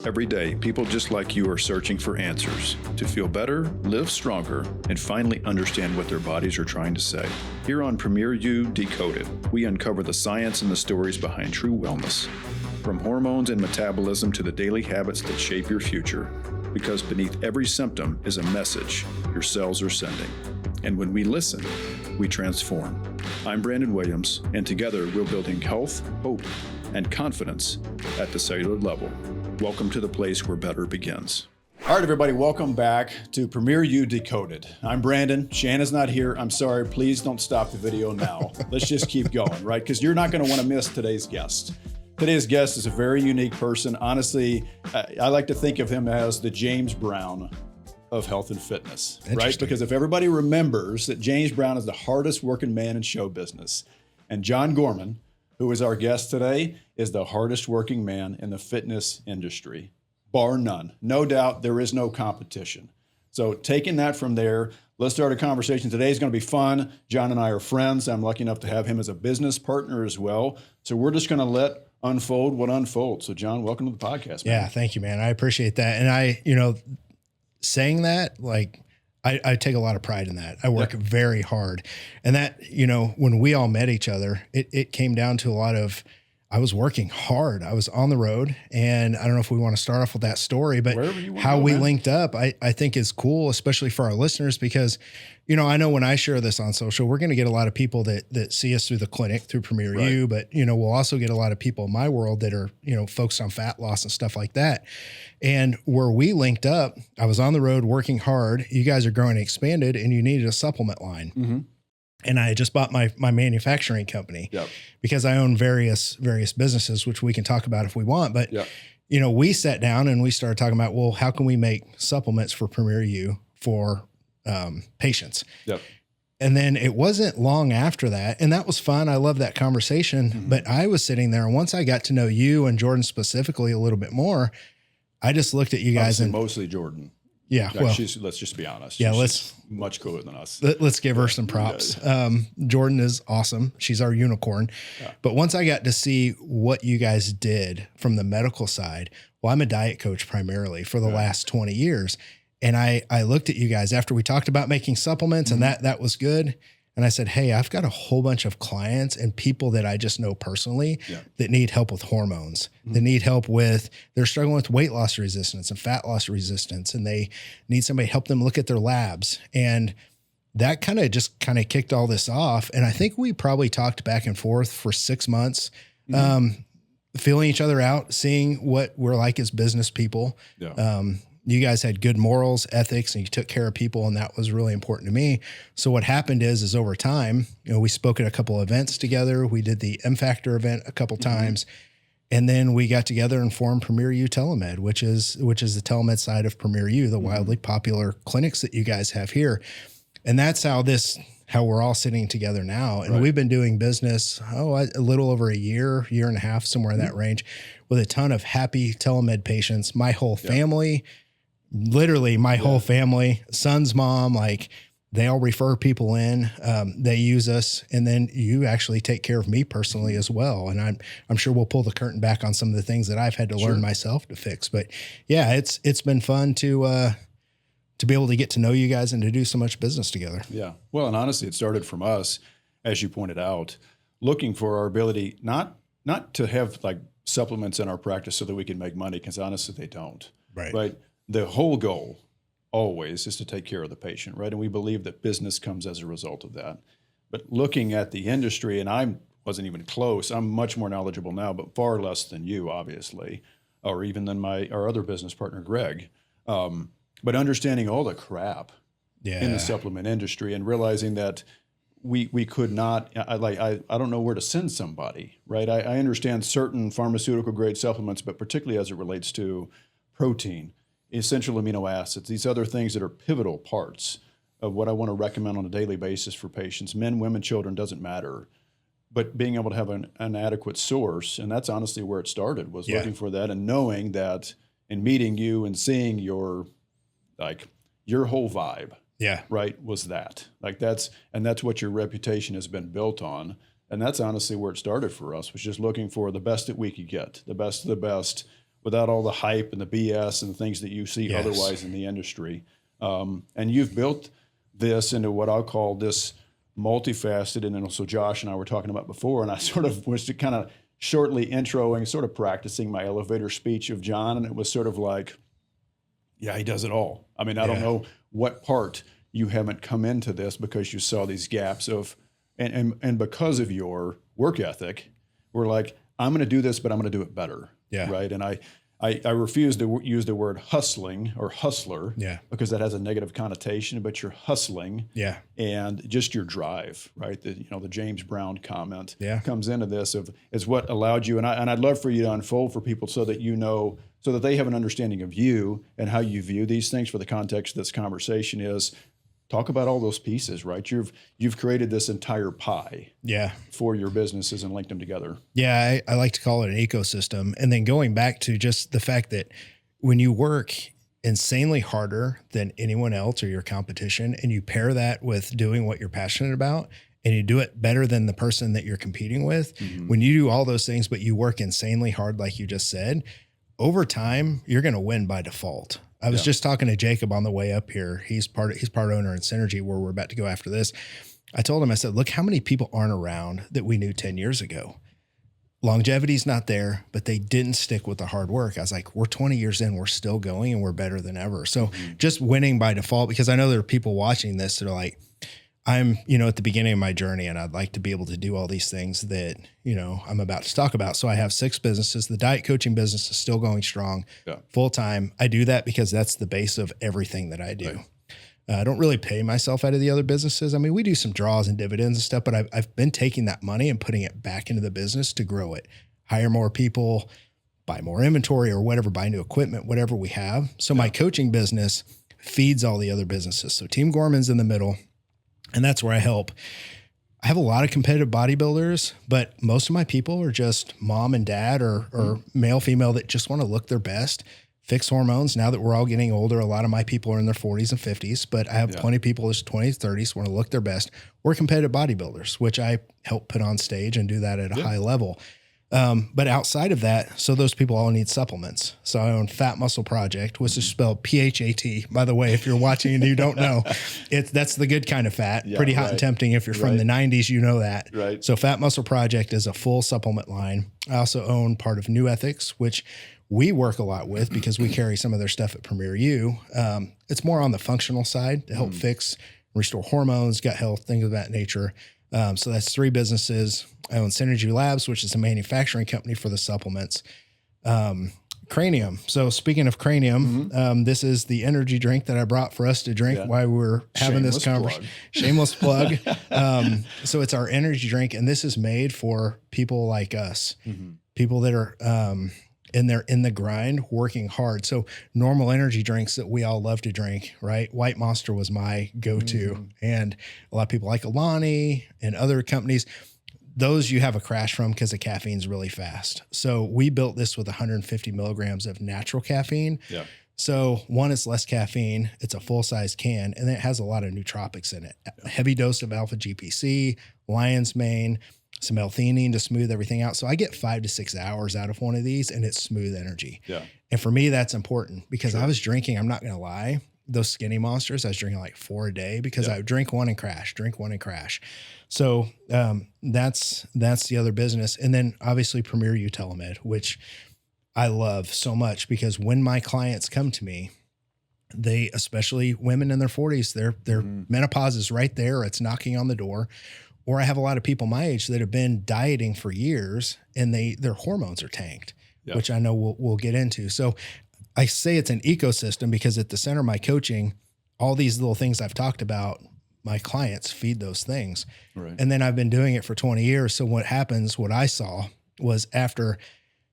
Every day, people just like you are searching for answers to feel better, live stronger, and finally understand what their bodies are trying to say. Here on PremierU Decoded, we uncover the science and the stories behind true wellness. From hormones and metabolism to the daily habits that shape your future. Because beneath every symptom is a message your cells are sending. And when we listen, we transform. I'm Brandon Williams, and together we're building health, hope, and confidence at the cellular level. Welcome to the place where better begins. All right, everybody, welcome back to PremierU Decoded. I'm Brandon. Shanna's not here. I'm sorry. Please don't stop the video now. Let's just keep going, right? Because you're not going to want to miss today's guest. Today's guest is a very unique person. Honestly, I like to think of him as the James Brown of health and fitness, right? Because if everybody remembers that James Brown is the hardest working man in show business, and John Gorman, who is our guest today, is the hardest working man in the fitness industry, bar none. No doubt there is no competition. So taking that from there, let's start a conversation. Today is going to be fun. John and I are friends. I'm lucky enough to have him as a business partner as well. So we're just going to let unfold what unfolds. So John, welcome to the podcast, man. Yeah, thank you, man. I appreciate that. And saying that, like, I take a lot of pride in that. I work very hard. And that, when we all met each other, it came down to a lot of, I was working hard. I was on the road, and I don't know if we want to start off with that story, but how we linked up, I think is cool, especially for our listeners, because, I know when I share this on social, we're going to get a lot of people that see us through the clinic, through PremierU, but, we'll also get a lot of people in my world that are, focused on fat loss and stuff like that. And where we linked up, I was on the road working hard. You guys are growing and expanded, and you needed a supplement line. Mm-hmm. And I just bought my manufacturing company because I own various businesses, which we can talk about if we want. But, we sat down and we started talking about, well, how can we make supplements for PremierU for patients? Yep. And then it wasn't long after that. And that was fun. I love that conversation. Mm-hmm. But I was sitting there, and once I got to know you and Jordan specifically a little bit more, I just looked at you guys. And mostly Jordan. Yeah. Well, let's just be honest. Yeah. She's much cooler than us. Let's give her some props. Jordan is awesome. She's our unicorn. Yeah. But once I got to see what you guys did from the medical side, well, I'm a diet coach primarily for the last 20 years. And I looked at you guys after we talked about making supplements, and that was good. And I said, hey, I've got a whole bunch of clients and people that I just know personally that need help with hormones, that need help with, they're struggling with weight loss resistance and fat loss resistance, and they need somebody to help them look at their labs. And that kind of kicked all this off. And I think we probably talked back and forth for 6 months, feeling each other out, seeing what we're like as business people. Yeah. You guys had good morals, ethics, and you took care of people, and that was really important to me. So what happened is over time, we spoke at a couple of events together. We did the M Factor event a couple times, and then we got together and formed PremierU Telemed, which is the telemed side of PremierU, the wildly popular clinics that you guys have here. And that's how we're all sitting together now. And we've been doing business, a little over a year and a half, somewhere in that range, with a ton of happy telemed patients. My whole family, literally my whole family, son's mom, like they all refer people in, they use us. And then you actually take care of me personally as well. And I'm sure we'll pull the curtain back on some of the things that I've had to learn myself to fix. But yeah, it's been fun to be able to get to know you guys and to do so much business together. Yeah. Well, and honestly, it started from us, as you pointed out, looking for our ability, not to have like supplements in our practice so that we can make money, because honestly, they don't. Right. But the whole goal always is to take care of the patient, right? And we believe that business comes as a result of that. But looking at the industry, and I wasn't even close, I'm much more knowledgeable now, but far less than you, obviously, or even than our other business partner, Greg. But understanding all the crap in the supplement industry and realizing that we could not, I don't know where to send somebody, right? I understand certain pharmaceutical grade supplements, but particularly as it relates to protein, essential amino acids, these other things that are pivotal parts of what I want to recommend on a daily basis for patients, men, women, children, doesn't matter. But being able to have an adequate source, and that's honestly where it started, was looking for that and knowing that and meeting you and seeing your whole vibe, right, was that. That's what your reputation has been built on. And that's honestly where it started for us, was just looking for the best that we could get, the best of the best, without all the hype and the BS and things that you see otherwise in the industry. And you've built this into what I'll call this multifaceted, and also Josh and I were talking about before, and I sort of was kind of shortly introing, sort of practicing my elevator speech of John, and it was sort of like, yeah, he does it all. I mean, I don't know what part you haven't come into this because you saw these gaps of, and because of your work ethic, we're like, I'm going to do this, but I'm going to do it better. Yeah. Right. And I refuse to use the word hustling or hustler because that has a negative connotation, but you're hustling and just your drive, right? The James Brown comment comes into this is what allowed you. And I'd love for you to unfold for people so that so that they have an understanding of you and how you view these things. For the context of this conversation is talk about all those pieces, right? You've created this entire pie for your businesses and linked them together. Yeah, I like to call it an ecosystem. And then going back to just the fact that when you work insanely harder than anyone else or your competition, and you pair that with doing what you're passionate about, and you do it better than the person that you're competing with, when you do all those things, but you work insanely hard, like you just said, over time, you're going to win by default. I was just talking to Jacob on the way up here. He's part owner in Synergy, where we're about to go after this. I told him, I said, look how many people aren't around that we knew 10 years ago. Longevity's not there, but they didn't stick with the hard work. I was like, we're 20 years in, we're still going, and we're better than ever. So just winning by default, because I know there are people watching this that are like, I'm, at the beginning of my journey, and I'd like to be able to do all these things that, I'm about to talk about. So I have 6 businesses. The diet coaching business is still going strong full time. I do that because that's the base of everything that I do. Right. I don't really pay myself out of the other businesses. I mean, we do some draws and dividends and stuff, but I've been taking that money and putting it back into the business to grow it, hire more people, buy more inventory or whatever, buy new equipment, whatever we have. So my coaching business feeds all the other businesses. So Team Gorman's in the middle. And that's where I help. I have a lot of competitive bodybuilders, but most of my people are just mom and dad or male, female that just want to look their best, fix hormones. Now that we're all getting older, a lot of my people are in their 40s and 50s, but I have plenty of people that's 20s, 30s, want to look their best. We're competitive bodybuilders, which I help put on stage and do that at a high level. But outside of that, so those people all need supplements. So I own Fat Muscle Project, which is spelled PHAT. By the way, if you're watching and you don't know, that's the good kind of fat. Pretty hot and tempting. If you're from the 90s, you know that. Right. So Fat Muscle Project is a full supplement line. I also own part of New Ethics, which we work a lot with because we carry some of their stuff at PremierU. It's more on the functional side to help fix, restore hormones, gut health, things of that nature. So that's 3 businesses. I own Synergy Labs, which is a manufacturing company for the supplements. Cranium. So speaking of Cranium, this is the energy drink that I brought for us to drink while we were having this conversation. Shameless plug. So it's our energy drink, and this is made for people like us, people that are in the grind, working hard. So normal energy drinks that we all love to drink, right? White Monster was my go-to. And a lot of people like Alani and other companies. Those you have a crash from because the caffeine's really fast. So we built this with 150 milligrams of natural caffeine. Yeah. So one, it's less caffeine. It's a full-size can, and it has a lot of nootropics in it. A heavy dose of alpha GPC, lion's mane, some L-theanine to smooth everything out. So I get 5 to 6 hours out of one of these, and it's smooth energy. Yeah. And for me, that's important because I was drinking, I'm not going to lie, those Skinny Monsters, I was drinking like 4 a day because I would drink one and crash. So that's the other business. And then obviously PremierU Telemed, which I love so much because when my clients come to me, they, especially women in their 40s, their menopause is right there. It's knocking on the door. Or I have a lot of people my age that have been dieting for years and their hormones are tanked, which I know we'll get into. So I say it's an ecosystem because at the center of my coaching, all these little things I've talked about, my clients feed those things. Right. And then I've been doing it for 20 years. So what I saw was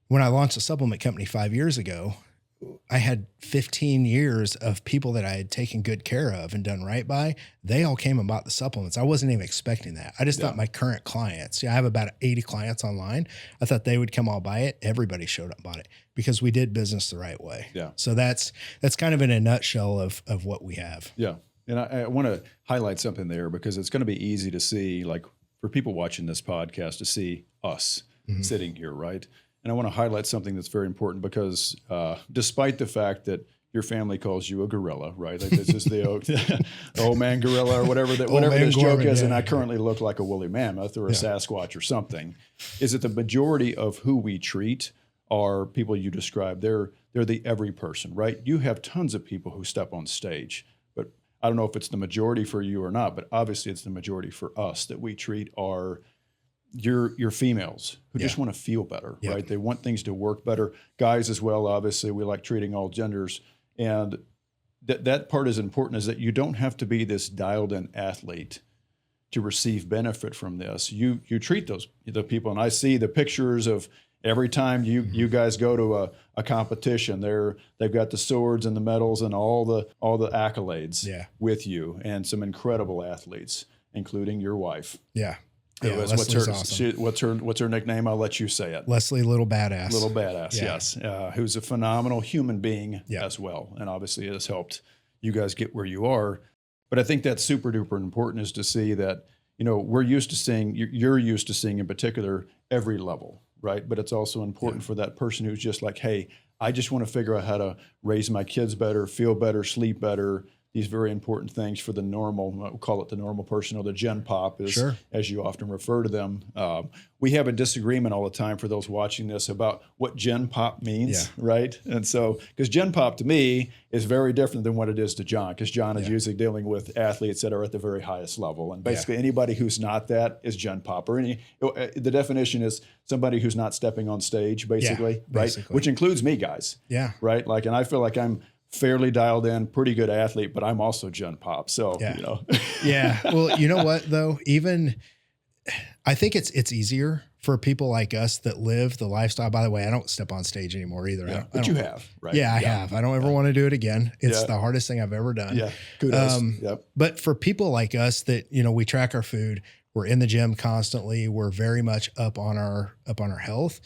when I launched a supplement company 5 years ago, I had 15 years of people that I had taken good care of and done right by. They all came and bought the supplements. I wasn't even expecting that. I just thought my current clients, I have about 80 clients online. I thought they would come all buy it. Everybody showed up and bought it because we did business the right way. Yeah. So that's kind of in a nutshell of what we have. Yeah. And I want to highlight something there because it's going to be easy to see, like for people watching this podcast, to see us sitting here, right? And I want to highlight something that's very important because despite the fact that your family calls you a gorilla, right? Like this is the old man gorilla or whatever this joke is, and I currently look like a woolly mammoth or a Sasquatch or something. Is that the majority of who we treat are people you described? They're the every person, right? You have tons of people who step on stage, but I don't know if it's the majority for you or not, but obviously it's the majority for us that we treat are your females who just want to feel better, right? They want things to work better. Guys as well, obviously, we like treating all genders. And that part is important, is that you don't have to be this dialed in athlete to receive benefit from this. You treat the people, and I see the pictures of every time you guys go to a competition, they've got the swords and the medals and all the accolades with you, and some incredible athletes, including your wife. Yeah. Leslie's awesome. What's her nickname? I'll let you say it. Leslie Little Badass. Little Badass, yes. Who's a phenomenal human being as well. And obviously it has helped you guys get where you are. But I think that's super duper important, is to see that, we're used to seeing, you're used to seeing in particular every level, right? But it's also important for that person who's just like, hey, I just want to figure out how to raise my kids better, feel better, sleep better. These very important things for the normal, we'll call it the normal person, or the Gen Pop, as you often refer to them. We have a disagreement all the time for those watching this about what Gen Pop means, right? And so, because Gen Pop to me is very different than what it is to John, because John is usually dealing with athletes that are at the very highest level. And basically anybody who's not that is Gen Pop. Or the definition is somebody who's not stepping on stage, basically, right? Which includes me, guys. Yeah. Right? And I feel like I'm fairly dialed in, pretty good athlete, but I'm also Gen Pop. So, Yeah. Well, you know what though? Even I think it's easier for people like us that live the lifestyle. By the way, I don't step on stage anymore either. Yeah, but you have, right? Yeah, I have. I don't ever want to do it again. It's the hardest thing I've ever done. Yeah. Kudos. But for people like us that, we track our food, we're in the gym constantly, we're very much up on our health.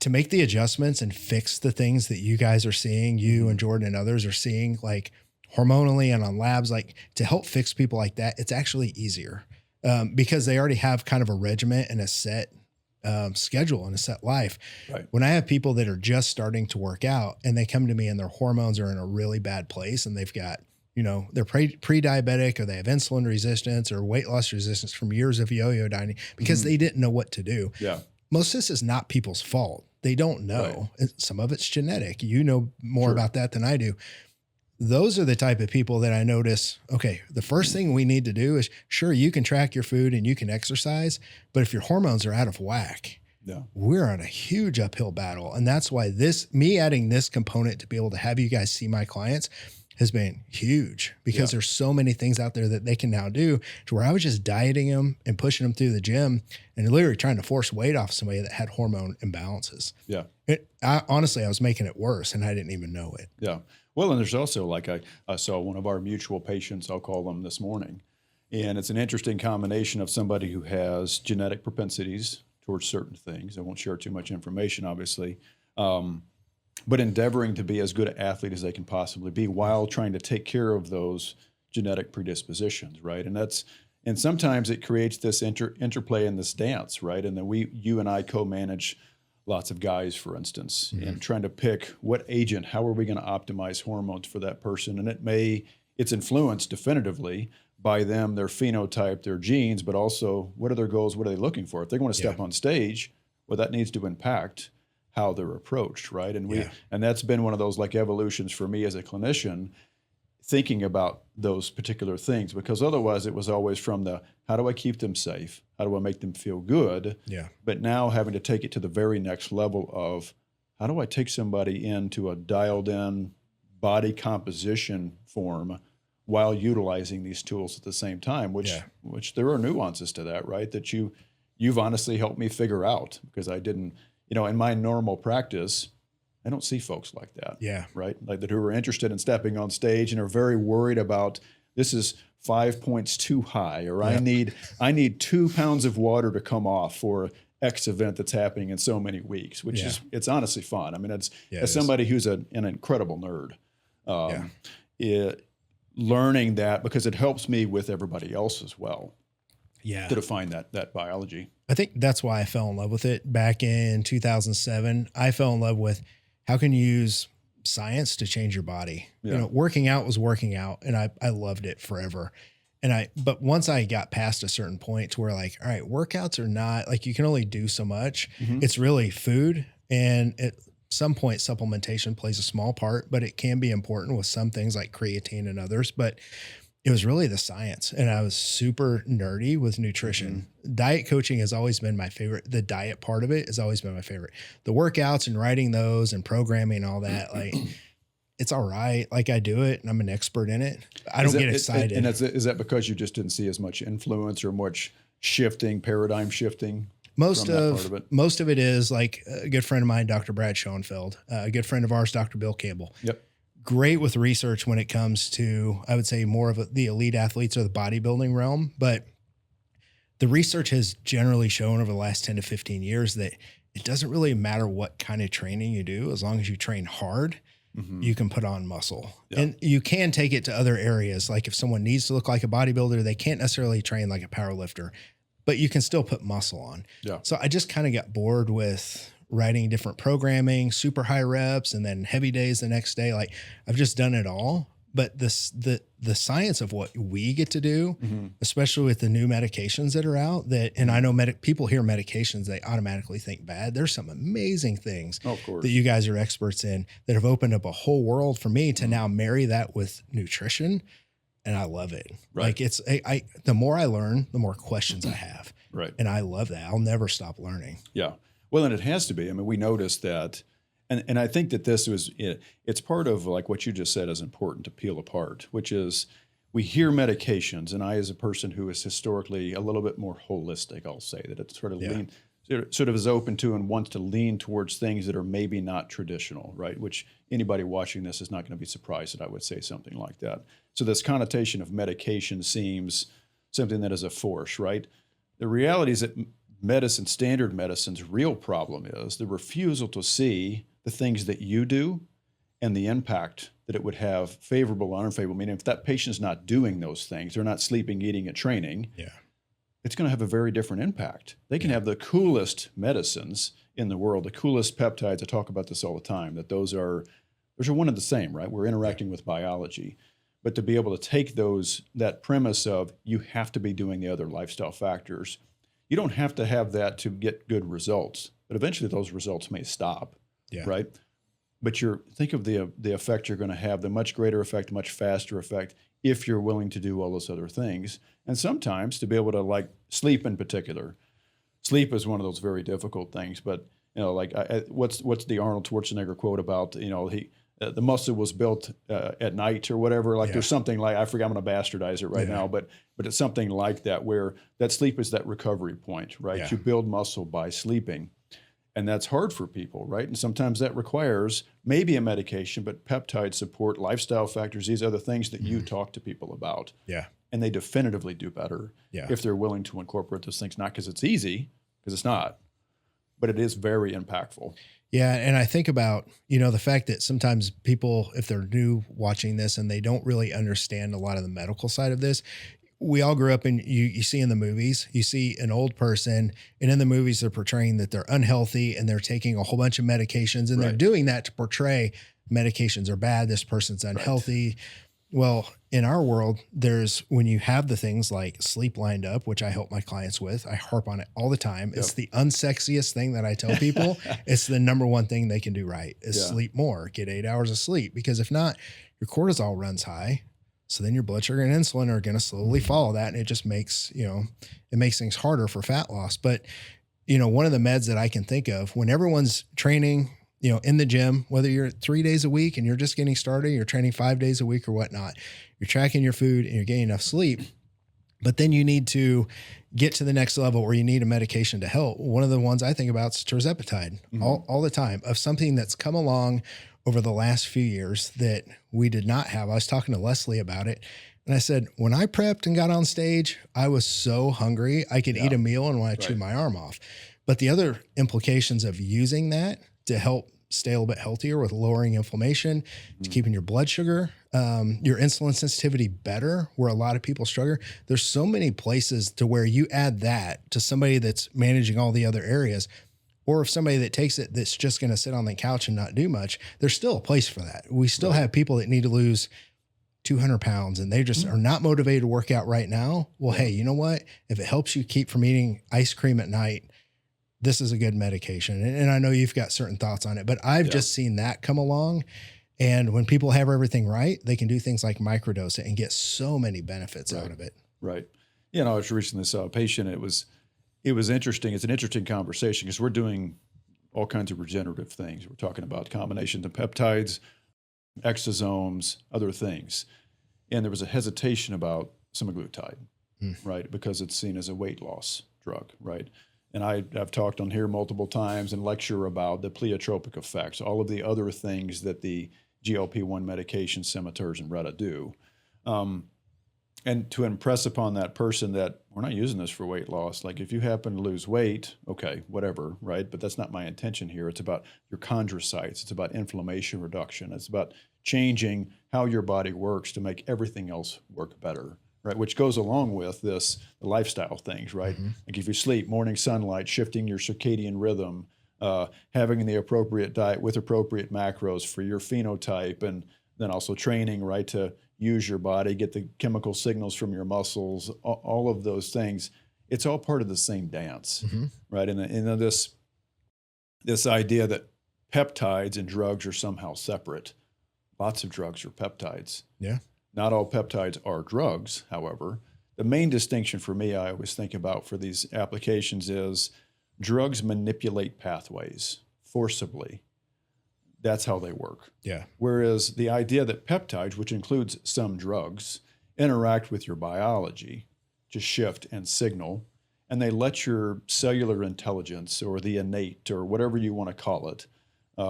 To make the adjustments and fix the things that you guys are seeing, you and Jordan and others are seeing, like hormonally and on labs, like to help fix people like that, it's actually easier because they already have kind of a regimen and a set schedule and a set life. Right. When I have people that are just starting to work out and they come to me and their hormones are in a really bad place and they've got, they're pre-diabetic or they have insulin resistance or weight loss resistance from years of yo-yo dieting because they didn't know what to do. Yeah. Most of this is not people's fault. They don't know. Right. Some of it's genetic. You know more about that than I do. Those are the type of people that I notice, okay, the first thing we need to do is, sure, you can track your food and you can exercise, but if your hormones are out of whack, we're on a huge uphill battle. And that's why me adding this component to be able to have you guys see my clients has been huge, because there's so many things out there that they can now do, to where I was just dieting them and pushing them through the gym and literally trying to force weight off somebody that had hormone imbalances. Yeah. Honestly, I was making it worse and I didn't even know it. Yeah. Well, and there's also, like I saw one of our mutual patients, I'll call them, this morning. And it's an interesting combination of somebody who has genetic propensities towards certain things. I won't share too much information, obviously. But endeavoring to be as good an athlete as they can possibly be while trying to take care of those genetic predispositions, right? And sometimes it creates this interplay in this dance, right? And then you and I co-manage lots of guys, for instance, and trying to pick what agent, how are we going to optimize hormones for that person? And it's influenced definitively by them, their phenotype, their genes, but also what are their goals, what are they looking for? If they're going to step on stage, well, that needs to impact how they're approached, right? And and that's been one of those like evolutions for me as a clinician, thinking about those particular things, because otherwise it was always from the, how do I keep them safe? How do I make them feel good? Yeah. But now having to take it to the very next level of, how do I take somebody into a dialed in body composition form while utilizing these tools at the same time, which there are nuances to that, right? That you've honestly helped me figure out, because I didn't, in my normal practice, I don't see folks like that. Yeah. Right. Like that, who are interested in stepping on stage and are very worried about, this is 5 points too high, or I need 2 pounds of water to come off for X event that's happening in so many weeks, which it's honestly fun. I mean, as somebody who's an incredible nerd, learning that, because it helps me with everybody else as well. to define that biology. I think that's why I fell in love with it back in 2007. I fell in love with how can you use science to change your body. Yeah. Working out was working out, and I loved it forever. But once I got past a certain point to where like, all right, workouts are not like, you can only do so much. Mm-hmm. It's really food. And at some point supplementation plays a small part, but it can be important with some things like creatine and others. But it was really the science, and I was super nerdy with nutrition. Mm-hmm. Diet coaching has always been my favorite. The diet part of it has always been my favorite. The workouts and writing those and programming, all that, like it's all right. Like I do it and I'm an expert in it. I don't get excited. And is that because you just didn't see as much influence or much paradigm shifting? Most of it is like a good friend of mine, Dr. Brad Schoenfeld, a good friend of ours, Dr. Bill Campbell. Yep. Great with research when it comes to, I would say, more of the elite athletes or the bodybuilding realm. But the research has generally shown over the last 10 to 15 years that it doesn't really matter what kind of training you do. As long as you train hard, mm-hmm. you can put on muscle. Yeah. And you can take it to other areas. Like if someone needs to look like a bodybuilder, they can't necessarily train like a power lifter, but you can still put muscle on. Yeah. So I just kind of got bored with writing different programming, super high reps, and then heavy days the next day. Like I've just done it all. But the science of what we get to do, mm-hmm. especially with the new medications that are out, and I know people hear medications, they automatically think bad. There's some amazing things that you guys are experts in that have opened up a whole world for me to now marry that with nutrition. And I love it. Right. Like it's, the more I learn, the more questions I have. Right. And I love that. I'll never stop learning. Yeah. Well, and it has to be. I mean, we noticed that, and I think that it's part of like what you just said is important to peel apart, which is we hear medications, and I, as a person who is historically a little bit more holistic, I'll say that it's sort of is open to and wants to lean towards things that are maybe not traditional, right? Which anybody watching this is not going to be surprised that I would say something like that. So this connotation of medication seems something that is a force, right? The reality is that standard medicine's real problem is the refusal to see the things that you do and the impact that it would have, favorable or unfavorable. Meaning if that patient's not doing those things, they're not sleeping, eating, and training, it's going to have a very different impact. They can have the coolest medicines in the world, the coolest peptides. I talk about this all the time, that those are one and the same, right? We're interacting with biology. But to be able to take that premise of you have to be doing the other lifestyle factors, you don't have to have that to get good results, but eventually those results may stop, right? But think of the effect you're going to have, the much greater effect, much faster effect, if you're willing to do all those other things. And sometimes to be able to, like sleep in particular, sleep is one of those very difficult things. But what's the Arnold Schwarzenegger quote about the muscle was built at night or whatever. There's something like, I forget, I'm going to bastardize it right now, but it's something like that, where that sleep is that recovery point, right? Yeah. You build muscle by sleeping, and that's hard for people, right? And sometimes that requires maybe a medication, but peptide support, lifestyle factors, these other things that you talk to people about. Yeah. And they definitively do better if they're willing to incorporate those things, not because it's easy, because it's not, but it is very impactful. Yeah. And I think about, the fact that sometimes people, if they're new watching this and they don't really understand a lot of the medical side of this, we all grew up in, you see in the movies, you see an old person, and in the movies they're portraying that they're unhealthy and they're taking a whole bunch of medications, and they're doing that to portray medications are bad. This person's unhealthy. Right. Well, in our world, when you have the things like sleep lined up, which I help my clients with, I harp on it all the time. Yep. It's the unsexiest thing that I tell people. It's the number one thing they can do right is sleep more, get 8 hours of sleep. Because if not, your cortisol runs high. So then your blood sugar and insulin are going to slowly follow that. And it just makes, it makes things harder for fat loss. But, one of the meds that I can think of when everyone's training, in the gym, whether you're 3 days a week and you're just getting started, you're training 5 days a week or whatnot, you're tracking your food and you're getting enough sleep, but then you need to get to the next level where you need a medication to help. One of the ones I think about is tirzepatide all the time, of something that's come along over the last few years that we did not have. I was talking to Leslie about it, and I said, when I prepped and got on stage, I was so hungry, I could eat a meal and want to chew my arm off. But the other implications of using that to help stay a little bit healthier with lowering inflammation, to keeping your blood sugar, your insulin sensitivity better, where a lot of people struggle. There's so many places to where you add that to somebody that's managing all the other areas, or if somebody that takes it that's just going to sit on the couch and not do much, there's still a place for that. We still have people that need to lose 200 pounds and they just are not motivated to work out right now. Well, hey, you know what? If it helps you keep from eating ice cream at night, this is a good medication. And I know you've got certain thoughts on it, but I've just seen that come along. And when people have everything right, they can do things like microdose it and get so many benefits out of it. Right. You know, I was recently saw a patient. It was interesting. It's an interesting conversation because we're doing all kinds of regenerative things. We're talking about combinations of peptides, exosomes, other things. And there was a hesitation about semaglutide, right? Because it's seen as a weight loss drug, right? And I've talked on here multiple times and lecture about the pleiotropic effects, all of the other things that the GLP-1 medications, Semators and Retta do. And to impress upon that person that we're not using this for weight loss. Like if you happen to lose weight, okay, whatever, right? But that's not my intention here. It's about your chondrocytes. It's about inflammation reduction. It's about changing how your body works to make everything else work better, right? Which goes along with the lifestyle things, right? Like if you sleep, morning sunlight, shifting your circadian rhythm, having the appropriate diet with appropriate macros for your phenotype, and then also training, right, to use your body, get the chemical signals from your muscles, all of those things. It's all part of the same dance, right? And this idea that peptides and drugs are somehow separate. Lots of drugs are peptides. Yeah. Not all peptides are drugs, however. The main distinction for me, I always think about for these applications is drugs manipulate pathways forcibly. That's how they work. Yeah. Whereas the idea that peptides, which includes some drugs, interact with your biology to shift and signal, and they let your cellular intelligence or the innate or whatever you want to call it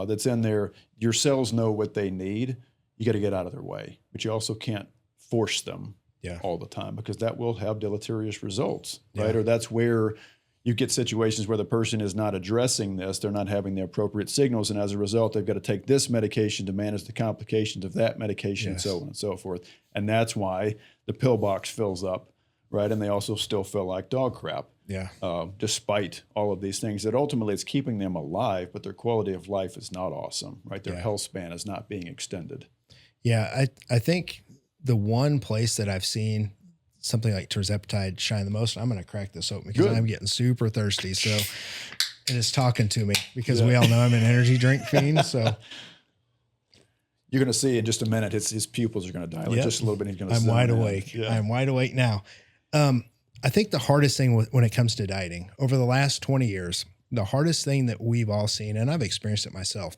that's in there, your cells know what they need. You got to get out of their way, but you also can't force them all the time because that will have deleterious results, right? Or that's where you get situations where the person is not addressing this, they're not having the appropriate signals, and as a result, they've got to take this medication to manage the complications of that medication, and so on and so forth. And that's why the pill box fills up, right? And they also still feel like dog crap, despite all of these things. That ultimately it's keeping them alive, but their quality of life is not awesome, right? Their health span is not being extended. Yeah, I think the one place that I've seen something like tirzepatide shine the most, I'm going to crack this open because I'm getting super thirsty. So it is talking to me because we all know I'm an energy drink fiend. So you're going to see in just a minute, his pupils are going to dilate just a little bit. He's going to I'm wide awake. Yeah. I'm wide awake now. I think the hardest thing when it comes to dieting over the last 20 years, the hardest thing that we've all seen, and I've experienced it myself,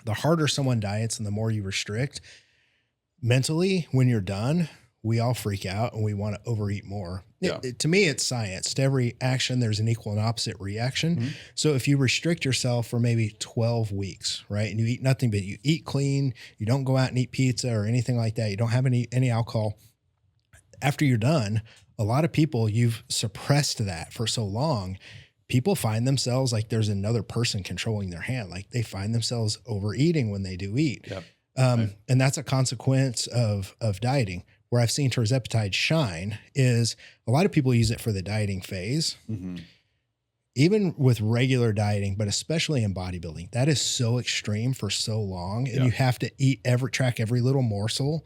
the harder someone diets and the more you restrict mentally, when you're done, we all freak out and we want to overeat more. To me, it's science. To every action, there's an equal and opposite reaction. So if you restrict yourself for maybe 12 weeks, right, and you eat nothing but you eat clean, you don't go out and eat pizza or anything like that, you don't have any alcohol, after you're done, a lot of people, you've suppressed that for so long, people find themselves like there's another person controlling their hand. Like they find themselves overeating when they do eat. And that's a consequence of dieting. Where I've seen tirzepatide shine is a lot of people use it for the dieting phase, even with regular dieting, but especially in bodybuilding. That is so extreme for so long, and you have to track every little morsel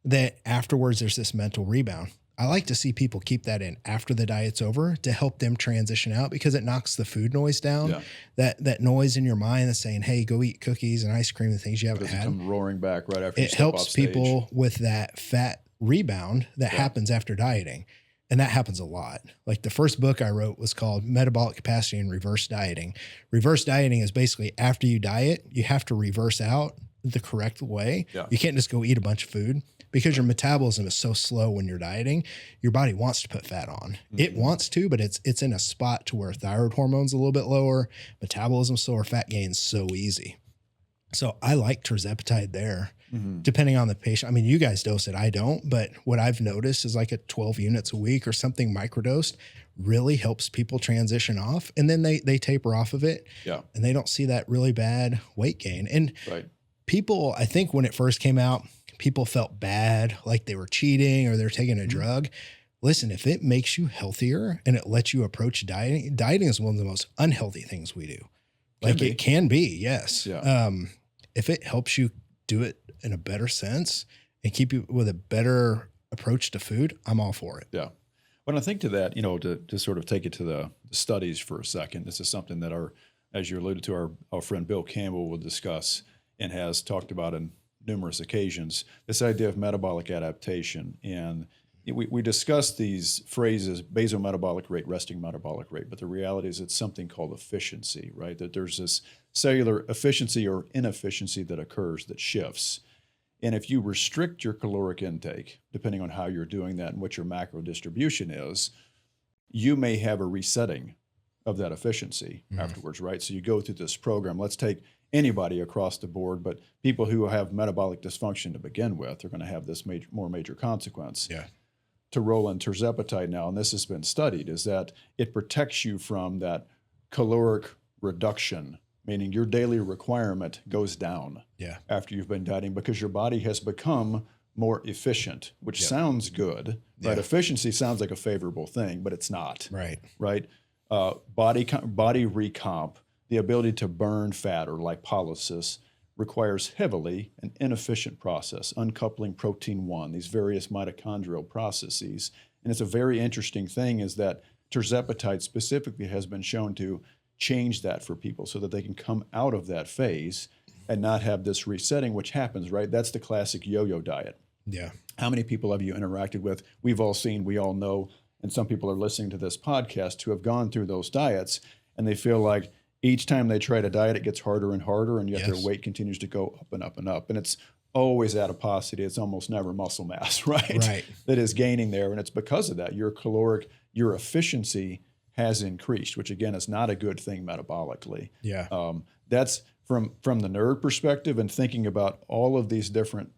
that afterwards there's this mental rebound. I like to see people keep that in after the diet's over to help them transition out because it knocks the food noise down. That noise in your mind that's saying, hey, go eat cookies and ice cream and things you haven't had. Come roaring back right after it helps people with that fat rebound that happens after dieting. And that happens a lot. Like the first book I wrote was called Metabolic Capacity and Reverse Dieting. Reverse dieting is basically after you diet, you have to reverse out the correct way. You can't just go eat a bunch of food because your metabolism is so slow when you're dieting. Your body wants to put fat on. It wants to, but it's in a spot to where thyroid hormone's a little bit lower, metabolism slower, fat gain's so easy. So I like tirzepatide there, depending on the patient. I mean, you guys dose it, I don't, but what I've noticed is like at 12 units a week or something microdosed really helps people transition off, and then they taper off of it. Yeah. And they don't see that really bad weight gain. And Right. people, I think when it first came out, people felt bad, like they were cheating or they're taking a drug. Listen, if it makes you healthier and it lets you approach dieting is one of the most unhealthy things we do. Like it can be, yes. Yeah. If it helps you do it in a better sense and keep you with a better approach to food, I'm all for it. Yeah. When I think to that, to sort of take it to the studies for a second, this is something that as you alluded to, our friend Bill Campbell will discuss and has talked about on numerous occasions, this idea of metabolic adaptation. And we discuss these phrases, basal metabolic rate, resting metabolic rate, but the reality is it's something called efficiency, right? That there's this cellular efficiency or inefficiency that occurs that shifts. And if you restrict your caloric intake, depending on how you're doing that and what your macro distribution is, you may have a resetting of that efficiency afterwards, right? So you go through this program. Let's take anybody across the board, but people who have metabolic dysfunction to begin with are going to have this more major consequence. Yeah. To roll in tirzepatide now, and this has been studied, is that it protects you from that caloric reduction, meaning your daily requirement goes down after you've been dieting because your body has become more efficient, which sounds good, right? Efficiency sounds like a favorable thing, but it's not. Right. Right? Body recomp, the ability to burn fat or lipolysis requires heavily an inefficient process, uncoupling protein 1, these various mitochondrial processes. And it's a very interesting thing is that tirzepatide specifically has been shown to change that for people so that they can come out of that phase and not have this resetting, which happens, right? That's the classic yo-yo diet. Yeah. How many people have you interacted with? We've all seen, we all know, and some people are listening to this podcast who have gone through those diets and they feel like each time they try to diet, it gets harder and harder, and yet their weight continues to go up and up and up. And it's always adiposity. It's almost never muscle mass, right? That is gaining there. And it's because of that. Your efficiency has increased, which again is not a good thing metabolically. Yeah. That's from the nerd perspective and thinking about all of these different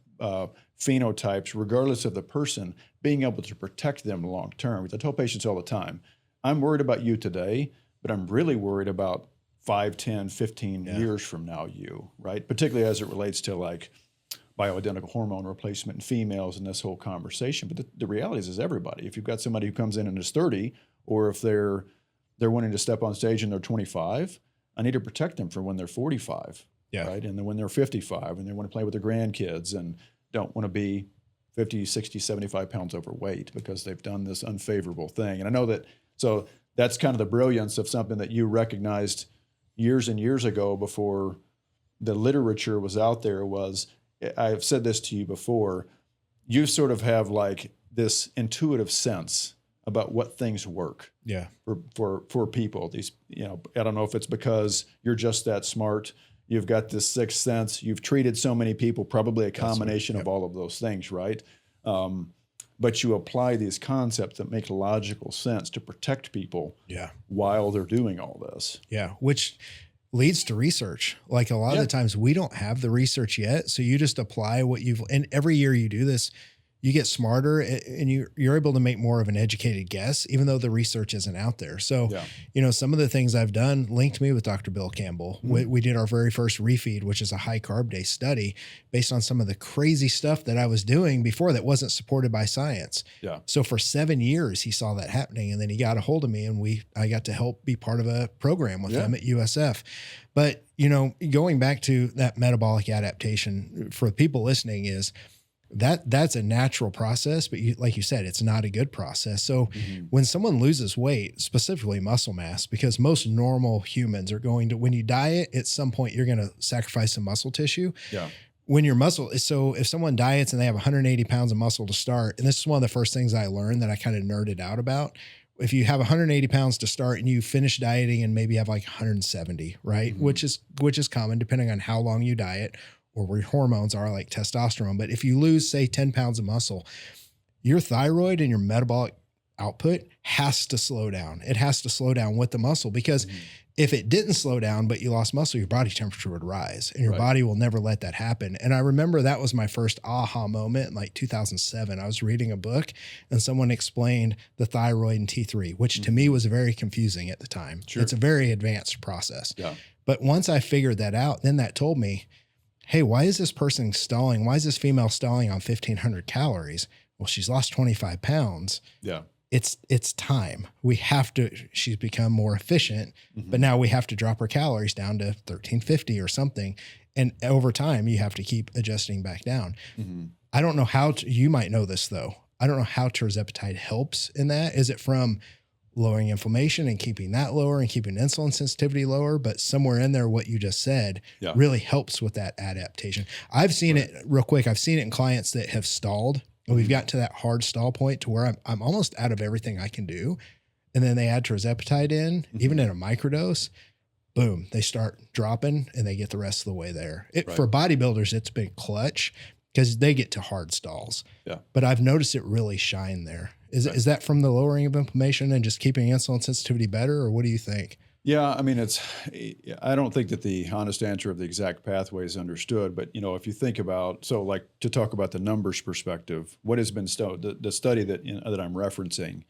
phenotypes, regardless of the person, being able to protect them long term. Because I tell patients all the time, I'm worried about you today, but I'm really worried about 5, 10, 15 years from now, right? Particularly as it relates to like bioidentical hormone replacement in females and this whole conversation. But the reality is everybody. If you've got somebody who comes in and is 30, or if they're wanting to step on stage and they're 25, I need to protect them for when they're 45, right? And then when they're 55 and they want to play with their grandkids and don't want to be 50, 60, 75 pounds overweight because they've done this unfavorable thing. And I know that, so that's kind of the brilliance of something that you recognized years and years ago before the literature was out there was, I've said this to you before, you sort of have like this intuitive sense about what things work for people. These, I don't know if it's because you're just that smart, you've got this sixth sense, you've treated so many people, probably a combination of all of those things, right? But you apply these concepts that make logical sense to protect people while they're doing all this. Yeah, which leads to research. Like a lot of the times we don't have the research yet. So you just apply what and every year you do this, you get smarter and you're able to make more of an educated guess, even though the research isn't out there. So, some of the things I've done linked me with Dr. Bill Campbell. We did our very first refeed, which is a high carb day study based on some of the crazy stuff that I was doing before that wasn't supported by science. Yeah. So for 7 years, he saw that happening, and then he got a hold of me and I got to help be part of a program with him at USF. But, going back to that metabolic adaptation for people listening is, that's a natural process, but like you said, it's not a good process. So when someone loses weight, specifically muscle mass, because most normal humans are going to, when you diet, at some point you're going to sacrifice some muscle tissue. Yeah. When your muscle, so if someone diets and they have 180 pounds of muscle to start, and this is one of the first things I learned that I kind of nerded out about. If you have 180 pounds to start and you finish dieting and maybe have like 170, right? Which is common depending on how long you diet or where your hormones are, like testosterone. But if you lose, say, 10 pounds of muscle, your thyroid and your metabolic output has to slow down. It has to slow down with the muscle, because if it didn't slow down, but you lost muscle, your body temperature would rise, and your body will never let that happen. And I remember that was my first aha moment in like 2007. I was reading a book and someone explained the thyroid and T3, which to me was very confusing at the time. Sure. It's a very advanced process. Yeah. But once I figured that out, then that told me, hey, why is this person stalling? Why is this female stalling on 1,500 calories? Well, she's lost 25 pounds. Yeah. It's time. We have to, she's become more efficient, but now we have to drop her calories down to 1,350 or something. And over time, you have to keep adjusting back down. I don't know how you might know this though. I don't know how tirzepatide helps in that. Is it from lowering inflammation and keeping that lower and keeping insulin sensitivity lower? But somewhere in there, what you just said really helps with that adaptation. I've seen it real quick. I've seen it in clients that have stalled. And we've got to that hard stall point to where I'm almost out of everything I can do. And then they add tirzepatide in, even in a microdose, boom, they start dropping and they get the rest of the way there. For bodybuilders, it's been clutch because they get to hard stalls. Yeah. But I've noticed it really shine there. Is that from the lowering of inflammation and just keeping insulin sensitivity better, or what do you think? Yeah, I mean, I don't think that the honest answer of the exact pathway is understood, but, if you think about, so like to talk about the numbers perspective, what has been the study that I'm referencing,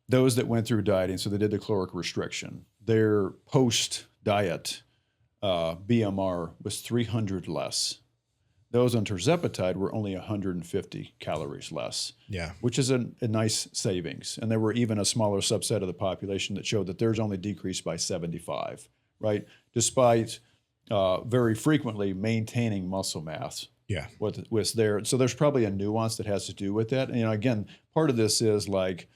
those that went through dieting, so they did the caloric restriction, their post-diet BMR was 300 less. Those on tirzepatide were only 150 calories less, which is a nice savings. And there were even a smaller subset of the population that showed that theirs only decreased by 75, right? Despite very frequently maintaining muscle mass. Yeah. Was there. So there's probably a nuance that has to do with that. And, again, part of this is like,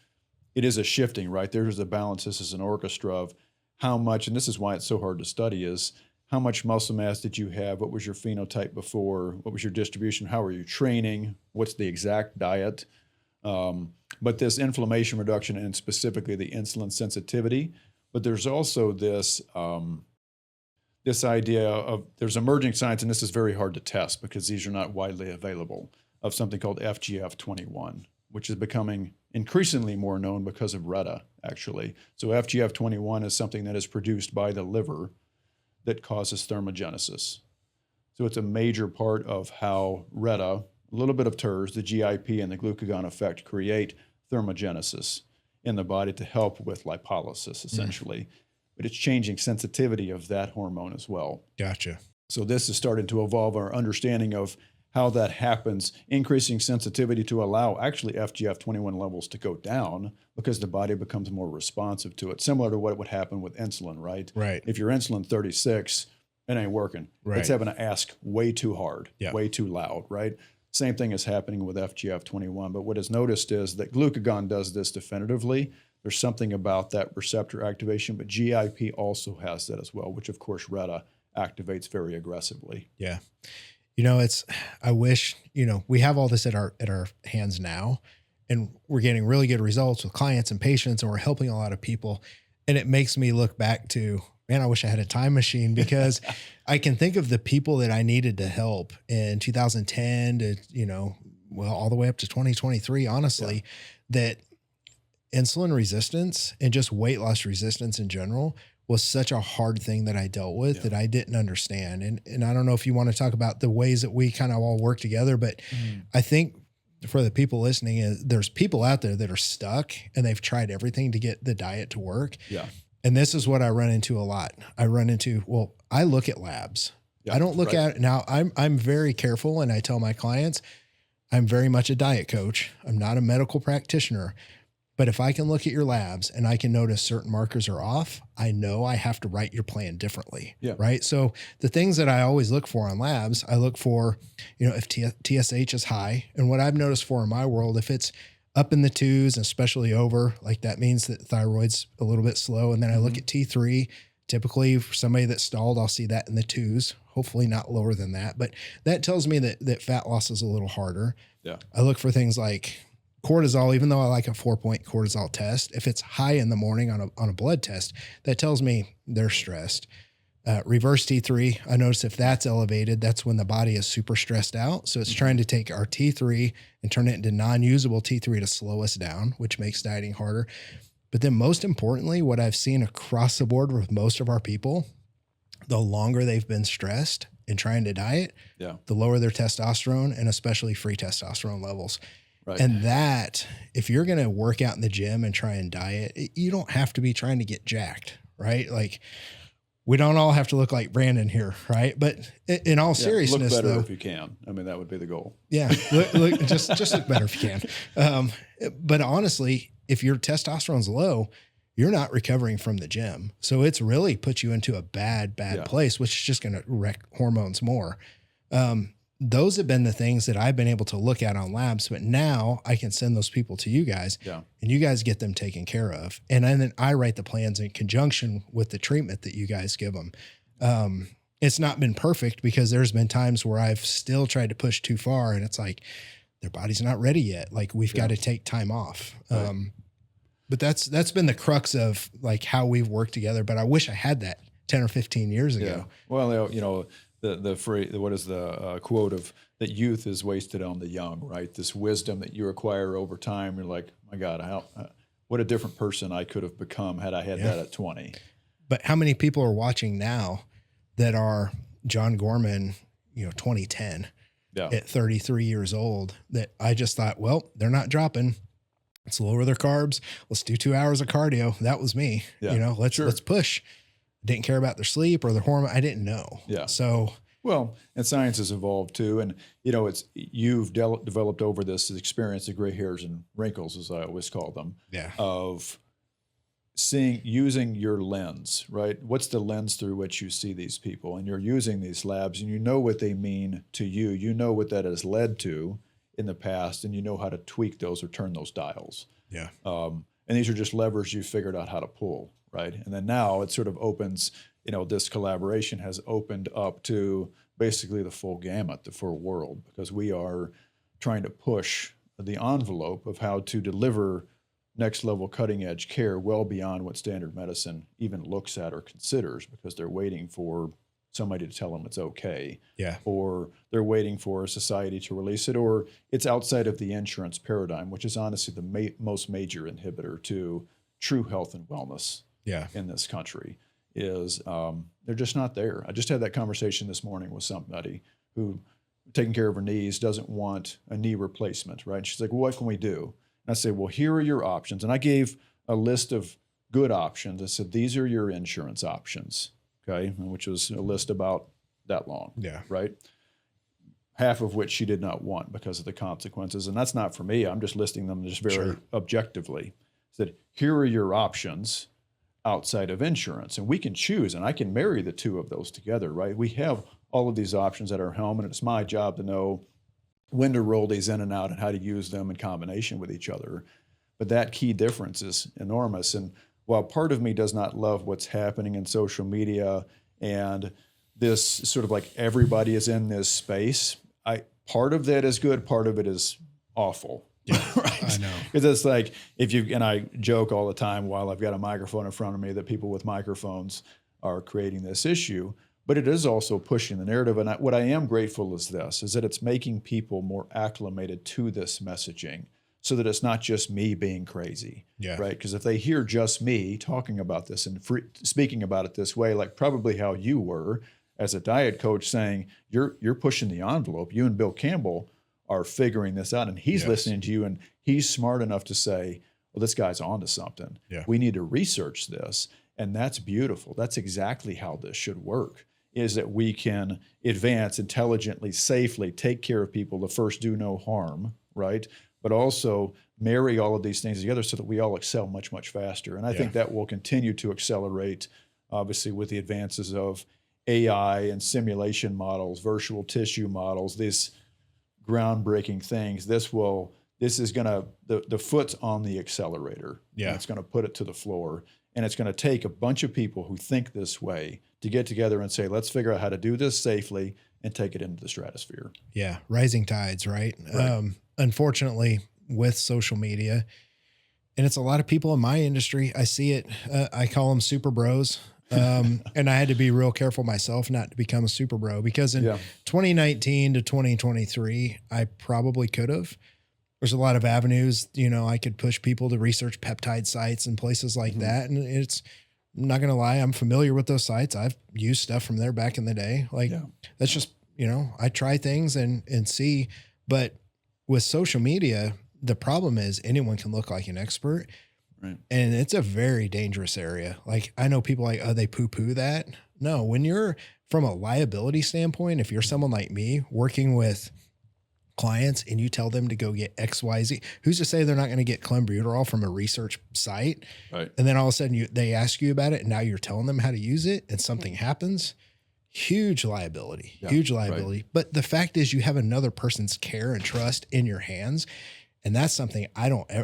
it is a shifting, right? There's a balance. This is an orchestra of how much, and this is why it's so hard to study, is how much muscle mass did you have? What was your phenotype before? What was your distribution? How are you training? What's the exact diet? But this inflammation reduction and specifically the insulin sensitivity. But there's also this this idea of, there's emerging science, and this is very hard to test because these are not widely available, of something called FGF21, which is becoming increasingly more known because of RETA, actually. So FGF21 is something that is produced by the liver that causes thermogenesis. So it's a major part of how RETA, a little bit of TERS, the GIP and the glucagon effect, create thermogenesis in the body to help with lipolysis, essentially. But it's changing sensitivity of that hormone as well. Gotcha. So this is starting to evolve our understanding of how that happens, increasing sensitivity to allow actually FGF21 levels to go down because the body becomes more responsive to it, similar to what would happen with insulin, right? Right. If your insulin 36, it ain't working. Right. It's having to ask way too hard, way too loud, right? Same thing is happening with FGF21. But what is noticed is that glucagon does this definitively. There's something about that receptor activation, but GIP also has that as well, which of course RETA activates very aggressively. Yeah. I wish, we have all this at our hands now, and we're getting really good results with clients and patients, and we're helping a lot of people. And it makes me look back to, man, I wish I had a time machine, because I can think of the people that I needed to help in 2010 to, all the way up to 2023, honestly, that insulin resistance and just weight loss resistance in general was such a hard thing that I dealt with that I didn't understand. And I don't know if you want to talk about the ways that we kind of all work together, but I think for the people listening, there's people out there that are stuck and they've tried everything to get the diet to work. Yeah. And this is what I run into a lot. I look at labs. I don't look at it. Now I'm very careful, and I tell my clients, I'm very much a diet coach. I'm not a medical practitioner. But if I can look at your labs and I can notice certain markers are off, I know I have to write your plan differently, right? So the things that I always look for on labs, I look for, if TSH is high. And what I've noticed for in my world, if it's up in the 2s, especially over, like that means that thyroid's a little bit slow. And then I look at T3, typically for somebody that stalled, I'll see that in the 2s, hopefully not lower than that. But that tells me that fat loss is a little harder. Yeah. I look for things like cortisol, even though I like a 4-point cortisol test, if it's high in the morning on a blood test, that tells me they're stressed. Reverse T3, I notice if that's elevated, that's when the body is super stressed out. So it's trying to take our T3 and turn it into non-usable T3 to slow us down, which makes dieting harder. But then most importantly, what I've seen across the board with most of our people, the longer they've been stressed and trying to diet, the lower their testosterone and especially free testosterone levels. Right. And that, if you're going to work out in the gym and try and diet, you don't have to be trying to get jacked, right? Like, we don't all have to look like Brandon here, right? But in all seriousness, look better though, if you can. I mean, that would be the goal. Yeah, look, just look better if you can. But honestly, if your testosterone's low, you're not recovering from the gym, so it's really put you into a bad place, which is just going to wreck hormones more. Those have been the things that I've been able to look at on labs, but now I can send those people to you guys and you guys get them taken care of. And then I write the plans in conjunction with the treatment that you guys give them. It's not been perfect because there's been times where I've still tried to push too far and it's like, their body's not ready yet. Like we've got to take time off. Right. But that's been the crux of like how we've worked together. But I wish I had that 10 or 15 years ago. Yeah. Well, you know, the phrase, what is the quote of that youth is wasted on the young, right? This wisdom that you acquire over time. You're like, my God, what a different person I could have become had I had that at 20. But how many people are watching now that are John Gorman, 2010 at 33 years old that I just thought, well, they're not dropping. Let's lower their carbs. Let's do 2 hours of cardio. That was me. Yeah. Let's push. Didn't care about their sleep or their hormone. I didn't know. Yeah. So, well, and science has evolved too. And, you've developed over this experience of gray hairs and wrinkles, as I always call them, of using your lens, right? What's the lens through which you see these people? And you're using these labs and you know what they mean to you. You know what that has led to in the past and you know how to tweak those or turn those dials. Yeah. And these are just levers you figured out how to pull. Right. And then now it sort of opens, this collaboration has opened up to basically the full gamut, the full world, because we are trying to push the envelope of how to deliver next level cutting edge care well beyond what standard medicine even looks at or considers, because they're waiting for somebody to tell them it's okay. Yeah. Or they're waiting for a society to release it, or it's outside of the insurance paradigm, which is honestly the most major inhibitor to true health and wellness. In this country is they're just not there. I just had that conversation this morning with somebody who taking care of her knees doesn't want a knee replacement, right? And she's like, well, what can we do? And I say, well, here are your options. And I gave a list of good options. I said, these are your insurance options, okay? Which was a list about that long, right? Half of which she did not want because of the consequences. And that's not for me. I'm just listing them just very objectively. I said, here are your options outside of insurance, and we can choose, and I can marry the two of those together, right? We have all of these options at our home, and it's my job to know when to roll these in and out and how to use them in combination with each other. But that key difference is enormous. And while part of me does not love what's happening in social media and this sort of like everybody is in this space, part of that is good, part of it is awful. Yeah, right. I know. Because it's like and I joke all the time while I've got a microphone in front of me that people with microphones are creating this issue, but it is also pushing the narrative. And what I am grateful is that it's making people more acclimated to this messaging so that it's not just me being crazy, right? Because if they hear just me talking about this and speaking about it this way, like probably how you were as a diet coach saying, you're pushing the envelope, you and Bill Campbell are figuring this out, and he's listening to you, and he's smart enough to say, well, this guy's onto something. Yeah. We need to research this, and that's beautiful. That's exactly how this should work, is that we can advance intelligently, safely, take care of people, the first do no harm, right? But also marry all of these things together so that we all excel much, much faster. And I think that will continue to accelerate, obviously, with the advances of AI and simulation models, virtual tissue models, these groundbreaking things. This is going to, the foot's on the accelerator. Yeah. It's going to put it to the floor. And it's going to take a bunch of people who think this way to get together and say, let's figure out how to do this safely and take it into the stratosphere. Yeah. Rising tides, right? Unfortunately, with social media, and it's a lot of people in my industry, I see it, I call them super bros. And I had to be real careful myself not to become a super bro, because in 2019 to 2023, I probably could have. There's a lot of avenues, I could push people to research peptide sites and places like that. And I'm not going to lie, I'm familiar with those sites. I've used stuff from there back in the day. That's just, I try things and see. But with social media, the problem is anyone can look like an expert. Right. And it's a very dangerous area. Like, I know people they poo-poo that. No, when you're from a liability standpoint, if you're someone like me working with clients and you tell them to go get XYZ, who's to say they're not going to get clenbuterol from a research site? Right. And then all of a sudden they ask you about it, and now you're telling them how to use it, and something happens. Huge liability. Right. But the fact is, you have another person's care and trust in your hands. And that's something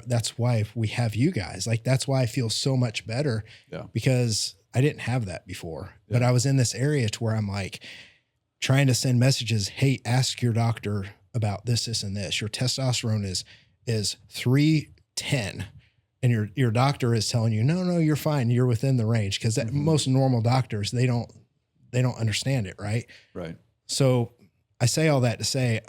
that's why we have you guys. Like, that's why I feel so much better, because I didn't have that before, but I was in this area to where I'm like trying to send messages. Hey, ask your doctor about this, and this. Your testosterone is 310, and your doctor is telling you, no, you're fine. You're within the range. Cause most normal doctors, they don't understand it. Right. Right. So I say all that to say,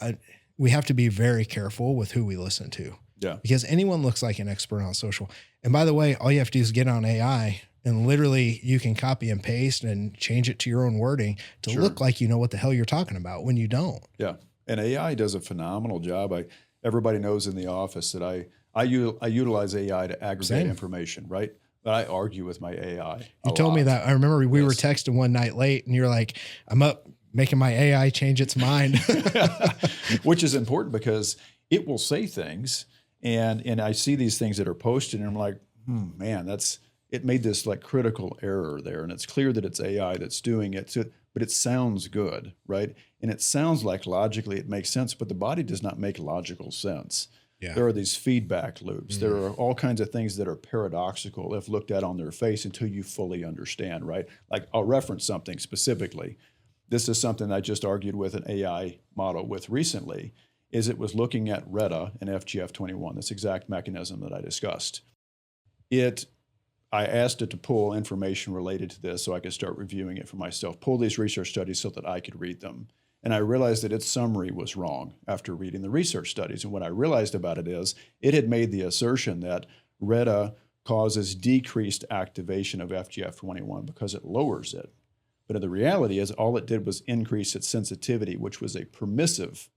we have to be very careful with who we listen to. Yeah. Because anyone looks like an expert on social. And by the way, all you have to do is get on AI, and literally you can copy and paste and change it to your own wording to look like you know what the hell you're talking about when you don't. Yeah. And AI does a phenomenal job. Everybody knows in the office that I utilize AI to aggregate information, right? But I argue with my AI. You told me that. I remember we were texting one night late, and you're like, I'm up making my AI change its mind. Which is important, because it will say things, and I see these things that are posted, and I'm like, man, it made this like critical error there, and it's clear that it's AI that's doing it. But it sounds good, right? And it sounds like logically it makes sense, but the body does not make logical sense. Yeah. There are these feedback loops. There are all kinds of things that are paradoxical if looked at on their face until you fully understand, right? Like, I'll reference something specifically. This is something I just argued with an AI model with recently, is it was looking at RETA and FGF21, this exact mechanism that I discussed. I asked it to pull information related to this so I could start reviewing it for myself, pull these research studies so that I could read them. And I realized that its summary was wrong after reading the research studies. And what I realized about it is it had made the assertion that RETA causes decreased activation of FGF21 because it lowers it. But the reality is all it did was increase its sensitivity, which was a permissive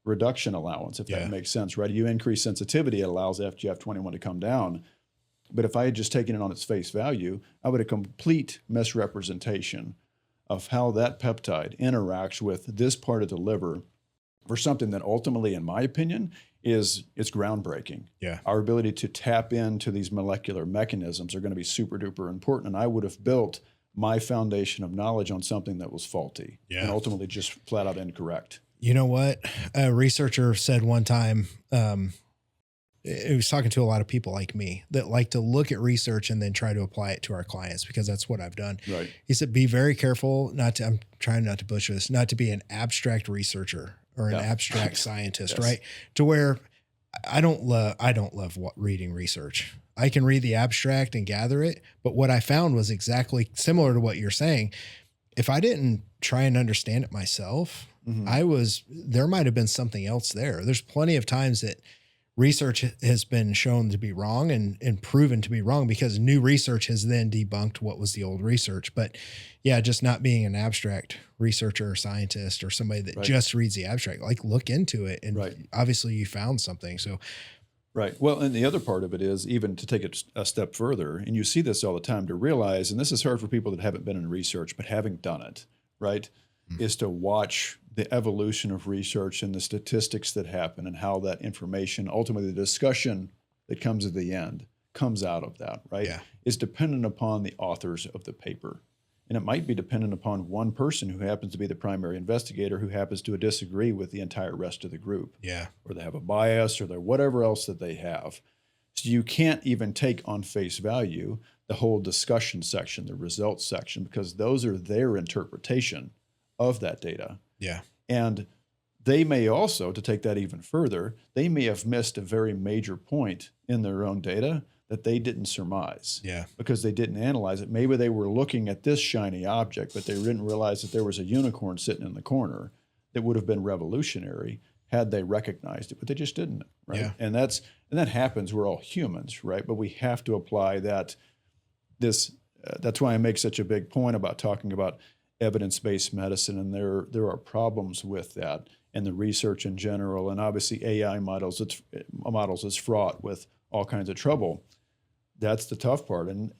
reduction allowance, if that makes sense, right? You increase sensitivity, it allows FGF21 to come down. But if I had just taken it on its face value, I would have complete misrepresentation of how that peptide interacts with this part of the liver for something that ultimately, in my opinion, it's groundbreaking. Yeah. Our ability to tap into these molecular mechanisms are going to be super duper important. And I would have built my foundation of knowledge on something that was faulty and ultimately just flat out incorrect. You know what? A researcher said one time, it was talking to a lot of people like me that like to look at research and then try to apply it to our clients, because that's what I've done. Right. He said, be very careful I'm trying not to butcher this, not to be an abstract researcher or an abstract scientist, right? To where I don't love reading research. I can read the abstract and gather it. But what I found was exactly similar to what you're saying. If I didn't try and understand it myself, there might've been something else there. There's plenty of times that research has been shown to be wrong and proven to be wrong because new research has then debunked what was the old research. But yeah, just not being an abstract researcher or scientist or somebody that just reads the abstract, like look into it. And obviously you found something. So. Right. Well, and the other part of it is even to take it a step further, and you see this all the time, to realize, and this is hard for people that haven't been in research, but having done it, right, is to watch the evolution of research and the statistics that happen and how that information, ultimately the discussion that comes at the end, comes out of that, right, is dependent upon the authors of the paper. And it might be dependent upon one person who happens to be the primary investigator who happens to disagree with the entire rest of the group. Yeah. Or they have a bias or they're whatever else that they have. So you can't even take on face value the whole discussion section, the results section, because those are their interpretation of that data. Yeah. And they may also, to take that even further, they may have missed a very major point in their own data that they didn't surmise. Yeah. Because they didn't analyze it. Maybe they were looking at this shiny object, but they didn't realize that there was a unicorn sitting in the corner that would have been revolutionary had they recognized it, but they just didn't, right? Yeah. And that happens. We're all humans, right? But we have to apply that. That's why I make such a big point about talking about evidence-based medicine, and there are problems with that and the research in general, and obviously AI models. It's fraught with all kinds of trouble. That's the tough part. And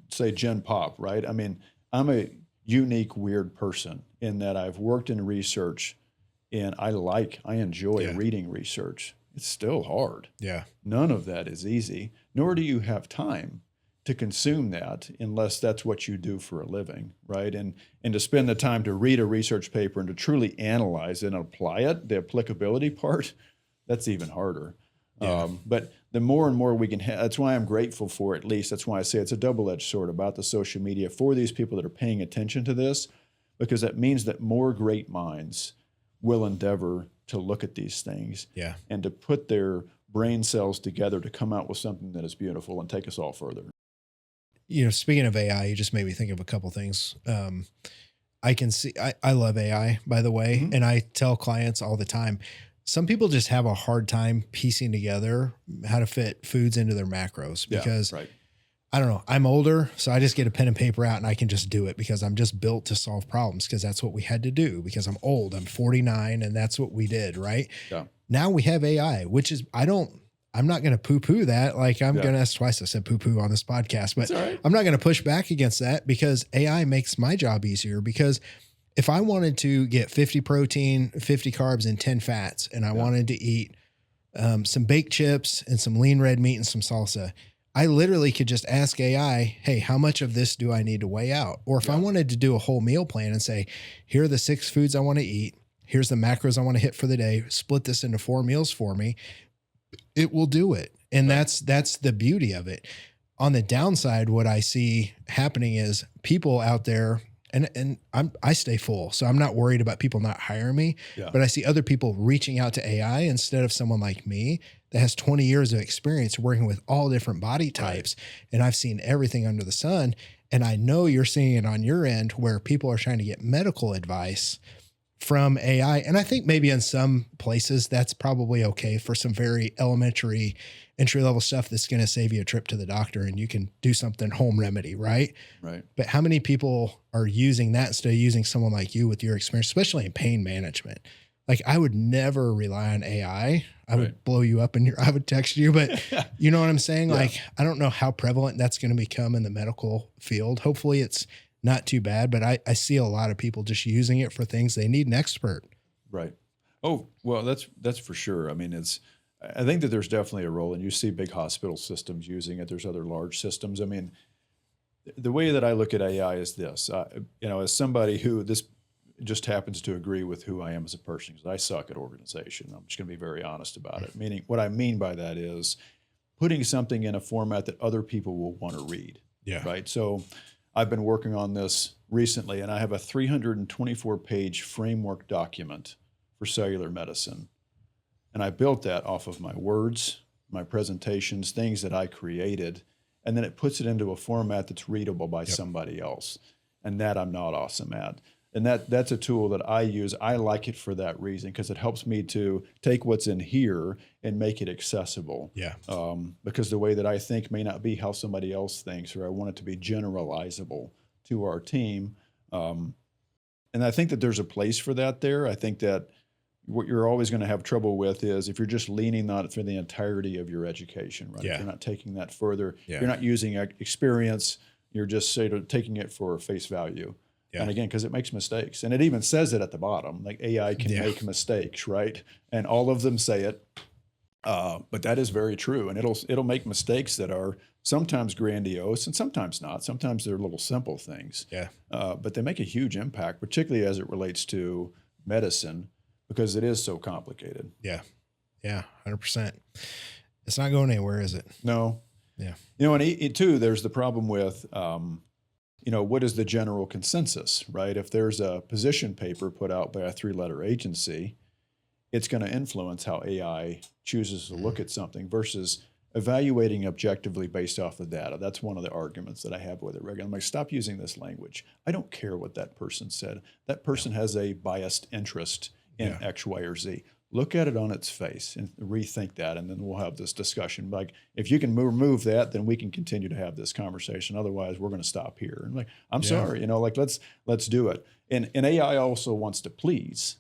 say Gen Pop, right? I mean, I'm a unique, weird person in that I've worked in research, and I enjoy reading research. It's still hard. Yeah. None of that is easy, nor do you have time to consume that unless that's what you do for a living, right? And to spend the time to read a research paper and to truly analyze it and apply it, the applicability part, that's even harder. Yeah. But the more and more we can that's why I'm grateful for, at least, that's why I say it's a double-edged sword about the social media for these people that are paying attention to this, because that means that more great minds will endeavor to look at these things and to put their brain cells together to come out with something that is beautiful and take us all further. You know, speaking of AI, you just made me think of a couple things. I can see, I love AI, by the way, and I tell clients all the time, some people just have a hard time piecing together how to fit foods into their macros because I don't know, I'm older, so I just get a pen and paper out and I can just do it because I'm just built to solve problems because that's what we had to do because I'm old, I'm 49 and that's what we did, right? Yeah. Now we have AI, which is, I'm not going to poo-poo that. Like I'm going to, that's twice I said poo-poo on this podcast, but I'm not going to push back against that because AI makes my job easier because if I wanted to get 50 protein, 50 carbs and 10 fats, and I wanted to eat some baked chips and some lean red meat and some salsa, I literally could just ask AI, hey, how much of this do I need to weigh out? Or if I wanted to do a whole meal plan and say, here are the 6 foods I want to eat. Here's the macros I want to hit for the day. Split this into 4 meals for me. It will do it. And that's the beauty of it. On the downside, what I see happening is people out there, and I stay full, so I'm not worried about people not hiring me, but I see other people reaching out to AI instead of someone like me that has 20 years of experience working with all different body types. And I've seen everything under the sun. And I know you're seeing it on your end where people are trying to get medical advice from AI. And I think maybe in some places that's probably okay for some very elementary entry-level stuff that's going to save you a trip to the doctor and you can do something home remedy, right? Right. But how many people are using that instead of using someone like you with your experience, especially in pain management? Like I would never rely on AI. I would blow you up I would text you, but you know what I'm saying? Like, I don't know how prevalent that's going to become in the medical field. Hopefully it's not too bad, but I see a lot of people just using it for things they need an expert. Right. Oh, well, that's for sure. I mean, I think that there's definitely a role, and you see big hospital systems using it. There's other large systems. I mean, the way that I look at AI is this, as somebody who this just happens to agree with who I am as a person, because I suck at organization. I'm just going to be very honest about it. Meaning, what I mean by that is putting something in a format that other people will want to read. Yeah. Right. So I've been working on this recently, and I have a 324-page framework document for cellular medicine. And I built that off of my words, my presentations, things that I created, and then it puts it into a format that's readable by somebody else. And that I'm not awesome at. And that's a tool that I use. I like it for that reason because it helps me to take what's in here and make it accessible. Yeah. Because the way that I think may not be how somebody else thinks, or I want it to be generalizable to our team. And I think that there's a place for that there. I think that what you're always going to have trouble with is if you're just leaning on it for the entirety of your education, right? Yeah. If you're not taking that further, you're not using experience, you're just taking it for face value. Yeah. And again, because it makes mistakes. And it even says it at the bottom, like AI can make mistakes, right? And all of them say it. But that is very true. And it'll make mistakes that are sometimes grandiose and sometimes not. Sometimes they're little simple things. Yeah. But they make a huge impact, particularly as it relates to medicine, because it is so complicated. Yeah. Yeah. 100%. It's not going anywhere, is it? No. Yeah. And too, there's the problem with, what is the general consensus, right? If there's a position paper put out by a 3-letter agency, it's going to influence how AI chooses to look at something versus evaluating objectively based off the data. That's one of the arguments that I have with it regularly. I'm like, stop using this language. I don't care what that person said. That person has a biased interest in X, Y, or Z. Look at it on its face and rethink that, and then we'll have this discussion. Like, if you can remove that, then we can continue to have this conversation. Otherwise, we're going to stop here. And like, I'm sorry, like let's do it. And AI also wants to please,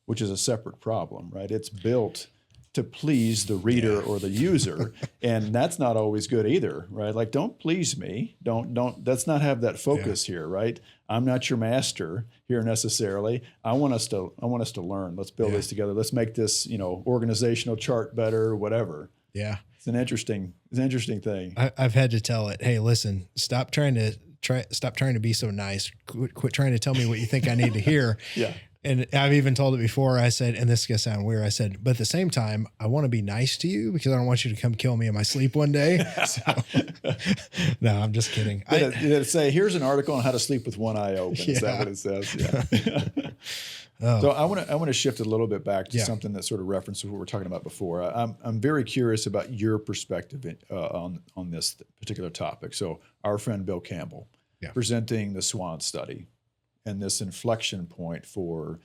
which is a separate problem, right? It's built to please the reader or the user, and that's not always good either, right? Like, don't please me. Don't. Let's not have that focus here, right? I'm not your master here necessarily. I want us to learn. Let's build this together. Let's make this, organizational chart better, whatever. Yeah, it's an interesting thing. I've had to tell it, hey, listen, stop trying to be so nice. Quit trying to tell me what you think I need to hear. Yeah. And I've even told it before. I said, and this is going to sound weird, I said, but at the same time, I want to be nice to you because I don't want you to come kill me in my sleep one day. So, no, I'm just kidding. Did it say, here's an article on how to sleep with one eye open? Is that what it says? Yeah. So I want to shift a little bit back to something that sort of references what we were talking about before. I'm very curious about your perspective on this particular topic. So our friend Bill Campbell presenting the SWAN study, and this inflection point for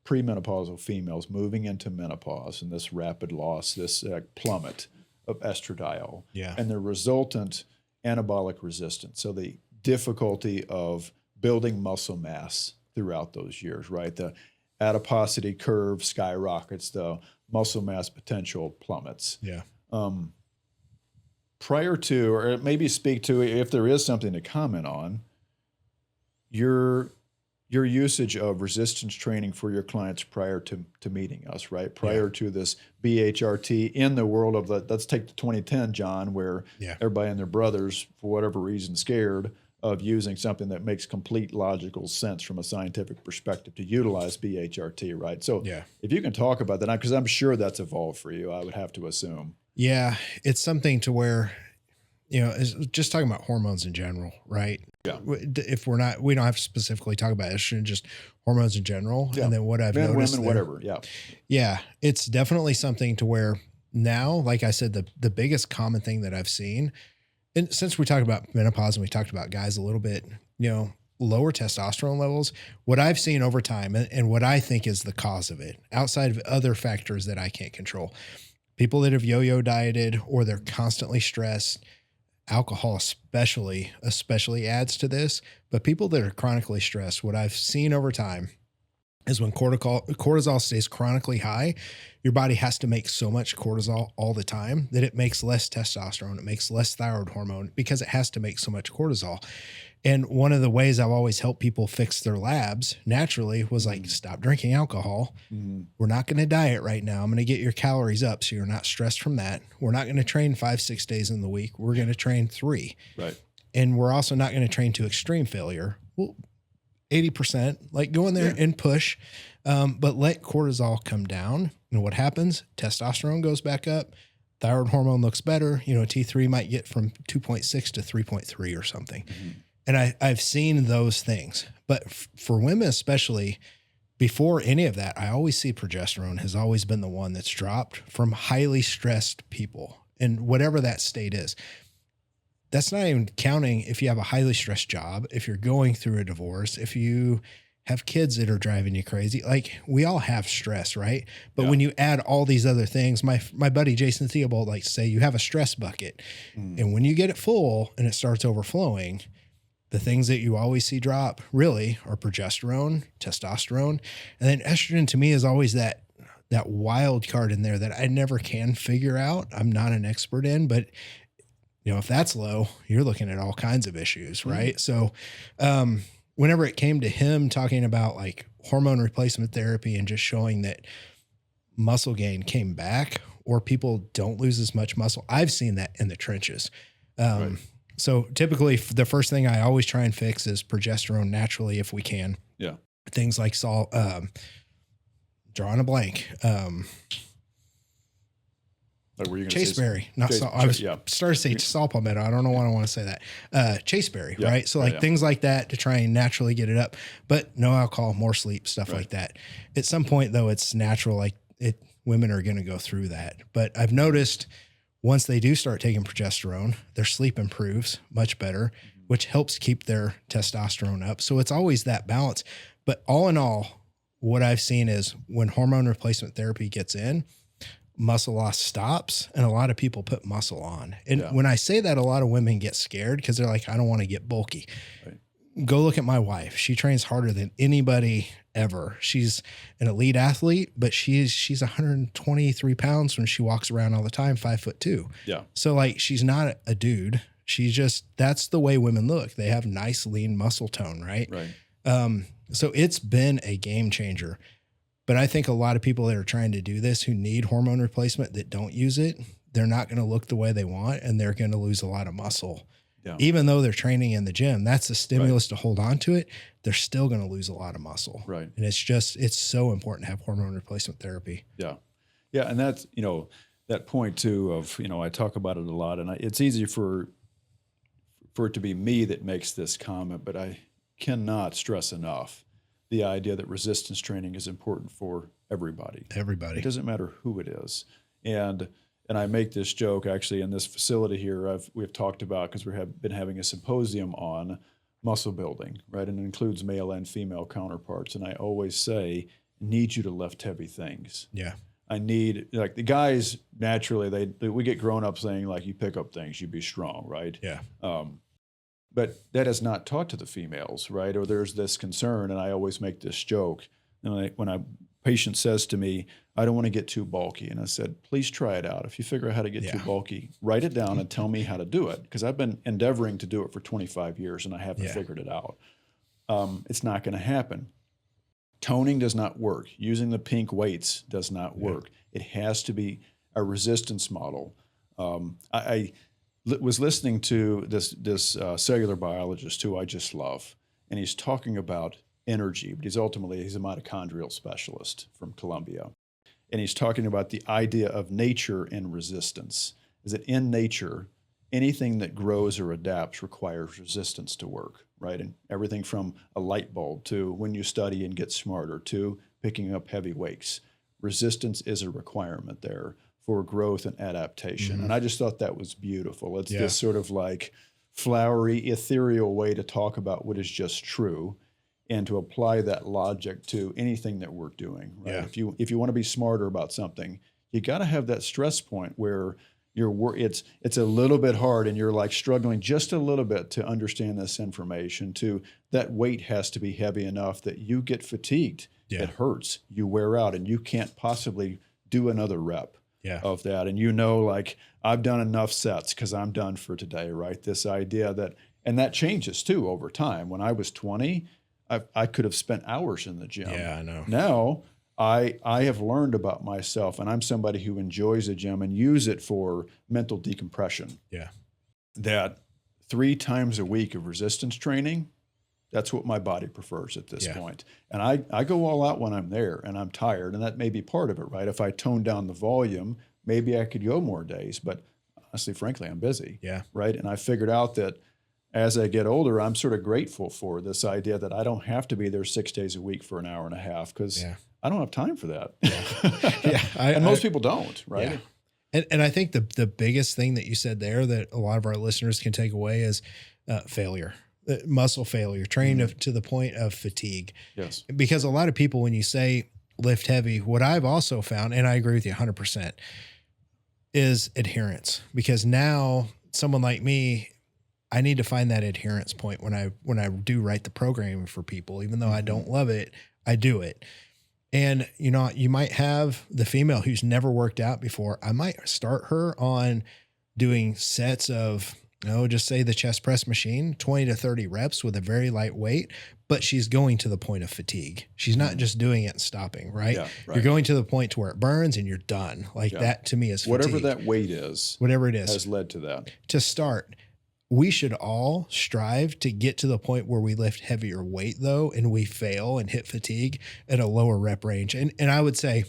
premenopausal females moving into menopause and this rapid loss, this plummet of estradiol, and the resultant anabolic resistance. So the difficulty of building muscle mass throughout those years, right? The adiposity curve skyrockets, the muscle mass potential plummets. Yeah. Prior to, or maybe speak to, if there is something to comment on, your usage of resistance training for your clients prior to meeting us, right? Prior to this BHRT in the world of let's take the 2010, John, where everybody and their brothers, for whatever reason, scared of using something that makes complete logical sense from a scientific perspective to utilize BHRT, right? So if you can talk about that, because I'm sure that's evolved for you, I would have to assume. Yeah, it's something to where, it's just talking about hormones in general, right? Yeah. If we don't have to specifically talk about estrogen, just hormones in general. Yeah. And then what I've noticed, women, whatever. Yeah. Yeah. It's definitely something to where now, like I said, the biggest common thing that I've seen, and since we talked about menopause and we talked about guys a little bit, lower testosterone levels, what I've seen over time and what I think is the cause of it, outside of other factors that I can't control, people that have yo-yo dieted or they're constantly stressed, alcohol especially adds to this, but people that are chronically stressed, what I've seen over time is when cortisol stays chronically high, your body has to make so much cortisol all the time that it makes less testosterone, it makes less thyroid hormone because it has to make so much cortisol. And one of the ways I've always helped people fix their labs naturally was like, stop drinking alcohol. Mm-hmm. We're not going to diet right now. I'm going to get your calories up so you're not stressed from that. We're not going to train 5-6 days in the week. We're going to train 3. Right. And we're also not going to train to extreme failure. Well, 80%, like go in there and push, but let cortisol come down. And what happens? Testosterone goes back up. Thyroid hormone looks better. T3 might get from 2.6 to 3.3 or something. Mm-hmm. And I've seen those things, but for women, especially before any of that, I always see progesterone has always been the one that's dropped from highly stressed people and whatever that state is. That's not even counting if you have a highly stressed job, if you're going through a divorce, if you have kids that are driving you crazy. Like we all have stress, right? But when you add all these other things, my buddy Jason Theobald likes to say you have a stress bucket. And when you get it full and it starts overflowing, the things that you always see drop really are progesterone, testosterone, and then estrogen to me is always that wild card in there that I never can figure out. I'm not an expert in, but if that's low, you're looking at all kinds of issues, right? So, whenever it came to him talking about like hormone replacement therapy and just showing that muscle gain came back or people don't lose as much muscle, I've seen that in the trenches. Right. So typically the first thing I always try and fix is progesterone naturally if we can. Yeah. Things like drawing a blank. Like were you chaseberry, not salt. I was started to say saw palmetto. I don't know why I want to say that. Chaseberry, right? So things like that to try and naturally get it up, but no alcohol, more sleep, stuff like that. At some point though, it's natural. Like women are going to go through that. But I've noticed Once they do start taking progesterone, their sleep improves much better, which helps keep their testosterone up. So it's always that balance. But all in all, what I've seen is when hormone replacement therapy gets in, muscle loss stops, and a lot of people put muscle on. And when I say that, a lot of women get scared because they're like, I don't want to get bulky. Right. Go look at my wife. She trains harder than anybody ever. She's an elite athlete, but she's 123 pounds when she walks around all the time, 5'2". Yeah. So like, she's not a dude. She's just, that's the way women look. They have nice, lean muscle tone. Right. Right. So it's been a game changer. But I think a lot of people that are trying to do this who need hormone replacement that don't use it, they're not going to look the way they want, and they're going to lose a lot of muscle. Yeah. Even though they're training in the gym, that's the stimulus to hold on to it. They're still going to lose a lot of muscle. Right. And it's so important to have hormone replacement therapy. Yeah. Yeah. And that's, that point too of, I talk about it a lot, and it's easy for it to be me that makes this comment, but I cannot stress enough the idea that resistance training is important for everybody. Everybody. It doesn't matter who it is. And I make this joke actually in this facility here. We've talked about, because we've been having a symposium on muscle building, right? And it includes male and female counterparts. And I always say, need you to lift heavy things. Yeah. I need, like, the guys naturally, we get grown up saying, like, you pick up things, you be strong, right? Yeah. But that is not taught to the females, right? Or there's this concern, and I always make this joke. And when a patient says to me, I don't want to get too bulky, and I said, please try it out. If you figure out how to get too bulky, write it down and tell me how to do it, because I've been endeavoring to do it for 25 years, and I haven't figured it out. It's not going to happen. Toning does not work. Using the pink weights does not work. It has to be a resistance model. I was listening to this cellular biologist who I just love, and he's talking about energy, but he's a mitochondrial specialist from Columbia. And he's talking about the idea of nature and resistance, is that in nature, anything that grows or adapts requires resistance to work, right? And everything from a light bulb to when you study and get smarter to picking up heavy weights. Resistance is a requirement there for growth and adaptation. And I just thought that was beautiful. It's this sort of like flowery, ethereal way to talk about what is just true and to apply that logic to anything that we're doing, right? Yeah. If you want to be smarter about something, you got to have that stress point where it's a little bit hard and you're like struggling just a little bit to understand this information. To that weight has to be heavy enough that you get fatigued. Yeah. It hurts. You wear out and you can't possibly do another rep of that. And like, I've done enough sets because I'm done for today, right? This idea and that changes too over time. When I was 20, I could have spent hours in the gym. Yeah, I know. Now I have learned about myself, and I'm somebody who enjoys the gym and use it for mental decompression. Yeah. That 3 times a week of resistance training, that's what my body prefers at this point. And I go all out when I'm there and I'm tired, and that may be part of it, right? If I tone down the volume, maybe I could go more days, but honestly, frankly, I'm busy. Yeah. Right. And I figured out that as I get older, I'm sort of grateful for this idea that I don't have to be there 6 days a week for an hour and a half, because I don't have time for that. And most people don't, right? Yeah. And I think the biggest thing that you said there that a lot of our listeners can take away is failure, muscle failure, training to the point of fatigue. Yes. Because a lot of people, when you say lift heavy, what I've also found, and I agree with you 100%, is adherence. Because now someone like me, I need to find that adherence point when I do write the programming for people. Even though I don't love it, I do it. And you might have the female who's never worked out before. I might start her on doing sets of, just say the chest press machine, 20 to 30 reps with a very light weight, but she's going to the point of fatigue. She's not just doing it and stopping, right? Yeah, right. You're going to the point to where it burns and you're done. Like that to me is fatigue. Whatever that weight is. Whatever it is. Has led to that. To start, we should all strive to get to the point where we lift heavier weight, though, and we fail and hit fatigue at a lower rep range. And I would say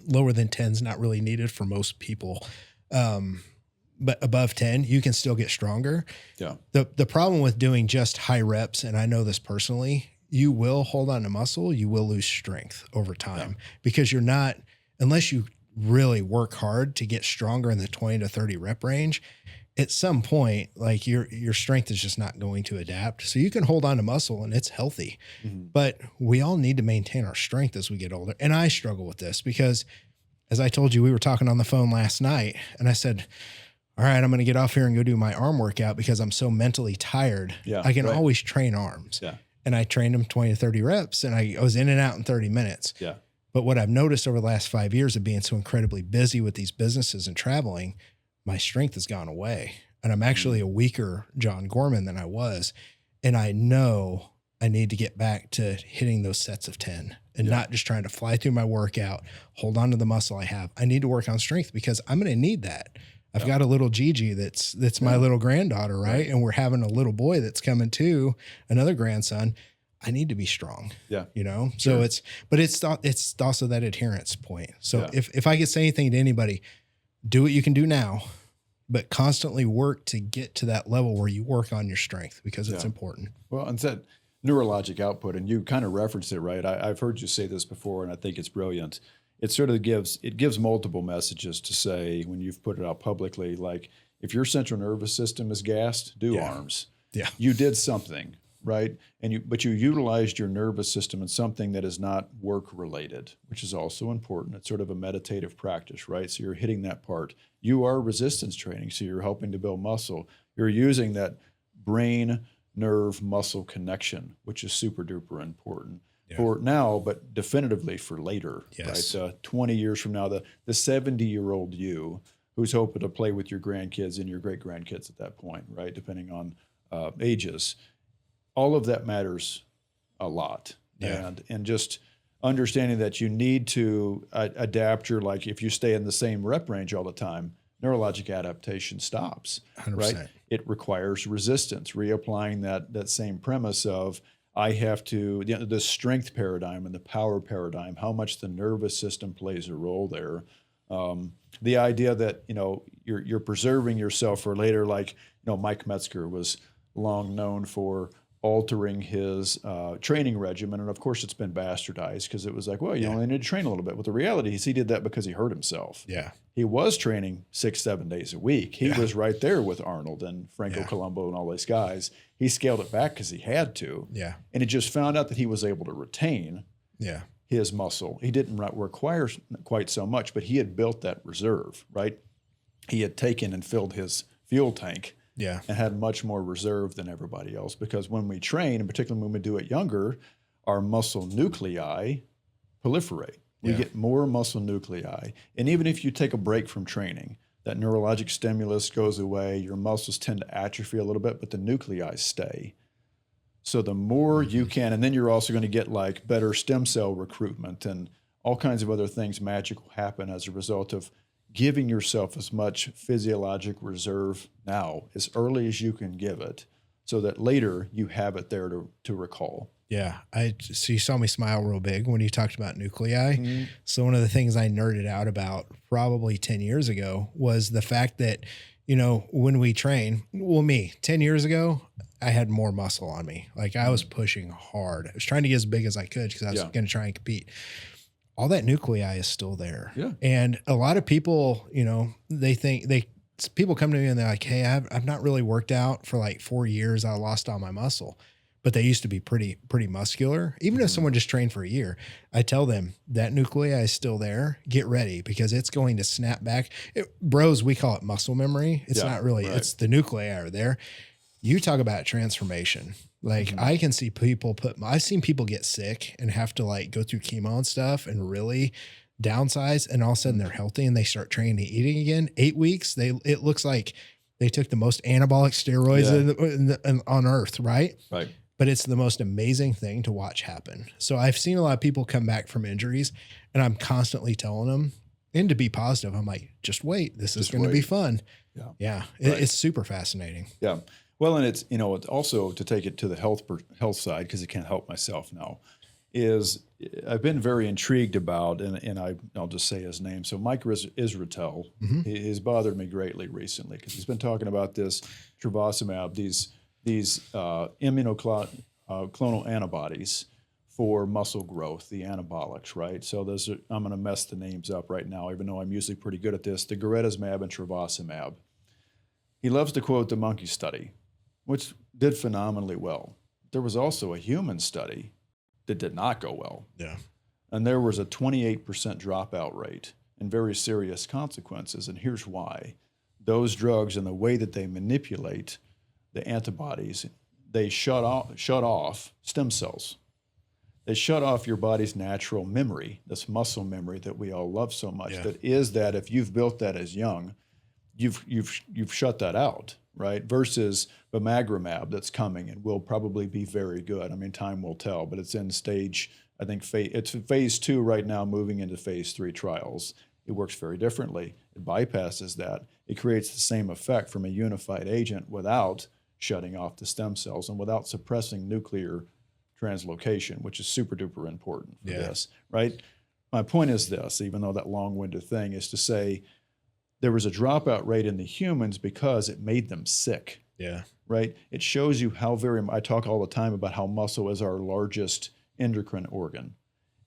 lower than 10 is not really needed for most people. But above 10, you can still get stronger. Yeah. The problem with doing just high reps, and I know this personally, you will hold on to muscle, you will lose strength over time because you're not, unless you really work hard to get stronger in the 20 to 30 rep range, at some point, like your strength is just not going to adapt. So you can hold on to muscle and it's healthy, but we all need to maintain our strength as we get older. And I struggle with this because, as I told you, we were talking on the phone last night and I said, all right, I'm going to get off here and go do my arm workout because I'm so mentally tired. Yeah, I can always train arms. Yeah. And I trained them 20 to 30 reps and I was in and out in 30 minutes. Yeah. But what I've noticed over the last 5 years of being so incredibly busy with these businesses and traveling, my strength has gone away. And I'm actually a weaker John Gorman than I was. And I know I need to get back to hitting those sets of 10 and not just trying to fly through my workout, hold on to the muscle I have. I need to work on strength because I'm going to need that. I've got a little Gigi that's my little granddaughter, right? And we're having a little boy that's coming too, another grandson. I need to be strong. Yeah. You know? So it's also that adherence point. So if I could say anything to anybody, do what you can do now, but constantly work to get to that level where you work on your strength because it's important. Well, and that neurologic output, and you kind of referenced it, right? I've heard you say this before, and I think it's brilliant. It sort of gives multiple messages to say when you've put it out publicly, like if your central nervous system is gassed, do arms. Yeah. You did something, right? But you utilized your nervous system in something that is not work related, which is also important. It's sort of a meditative practice, right? So you're hitting that part. You are resistance training, so you're helping to build muscle. You're using that brain nerve muscle connection, which is super duper important. For now, but definitively for later, right? 20 years from now, the 70-year-old you who's hoping to play with your grandkids and your great-grandkids at that point, right? Depending on ages. All of that matters a lot. And just understanding that you need to adapt your, like if you stay in the same rep range all the time, neurologic adaptation stops, 100%. right? It requires resistance, reapplying that same premise of, I have to, the strength paradigm and the power paradigm, how much the nervous system plays a role there. The idea that, you're preserving yourself for later, like, Mike Metzger was long known for altering his training regimen. And of course it's been bastardized because it was like, well, you only need to train a little bit. But the reality is he did that because he hurt himself. Yeah. He was training 6-7 days a week. He was right there with Arnold and Franco Columbu and all these guys. He scaled it back because he had to. Yeah. And he just found out that he was able to retain his muscle. He didn't require quite so much, but he had built that reserve, right? He had taken and filled his fuel tank and had much more reserve than everybody else, because when we train, and particularly when we do it younger, our muscle nuclei proliferate. We get more muscle nuclei. And even if you take a break from training, that neurologic stimulus goes away, your muscles tend to atrophy a little bit, but the nuclei stay. So the more you can, and then you're also going to get like better stem cell recruitment and all kinds of other things magical happen as a result of giving yourself as much physiologic reserve now, as early as you can give it, so that later you have it there to recall. Yeah. So you saw me smile real big when you talked about nuclei. So one of the things I nerded out about probably 10 years ago was the fact that, when we train, 10 years ago, I had more muscle on me. Like I was pushing hard. I was trying to get as big as I could because I was going to try and compete. All that nuclei is still there. Yeah. And a lot of people, people come to me and they're like, hey, I've not really worked out for like 4 years. I lost all my muscle. But they used to be pretty muscular. Even if someone just trained for a year, I tell them that nuclei is still there. Get ready because it's going to snap back. Bros, we call it muscle memory. It's not really, it's the nuclei are there. You talk about transformation. Like I can see I've seen people get sick and have to like go through chemo and stuff and really downsize, and all of a sudden they're healthy and they start training and eating again. 8 weeks, it looks like they took the most anabolic steroids on earth, right? Right. But it's the most amazing thing to watch happen. So I've seen a lot of people come back from injuries, and I'm constantly telling them, and to be positive, I'm like, just wait, this is going to be fun. Yeah. Yeah. It's super fascinating. Yeah. Well, and it's also, to take it to the health side, because it can't help myself now, is I've been very intrigued about, and I'll just say his name. So Mike Israetel, he's bothered me greatly recently because he's been talking about this trevosumab, these immunoclonal antibodies for muscle growth, the anabolics, right? So I'm going to mess the names up right now, even though I'm usually pretty good at this. The garetosmab and trevosumab. He loves to quote the monkey study, which did phenomenally well. There was also a human study that did not go well. Yeah. And there was a 28% dropout rate and very serious consequences. And here's why. Those drugs and the way that they manipulate the antibodies, they shut off stem cells. They shut off your body's natural memory, this muscle memory that we all love so much. That is that if you've built that as young, you've shut that out, right? Versus bimagrumab that's coming and will probably be very good. I mean, time will tell, but it's in stage, I think it's phase 2 right now, moving into phase 3 trials. It works very differently. It bypasses that. It creates the same effect from a unified agent without shutting off the stem cells and without suppressing nuclear translocation, which is super duper important for this, right? My point is this, even though that long-winded thing is to say there was a dropout rate in the humans because it made them sick. Yeah. Right? It shows you how I talk all the time about how muscle is our largest endocrine organ.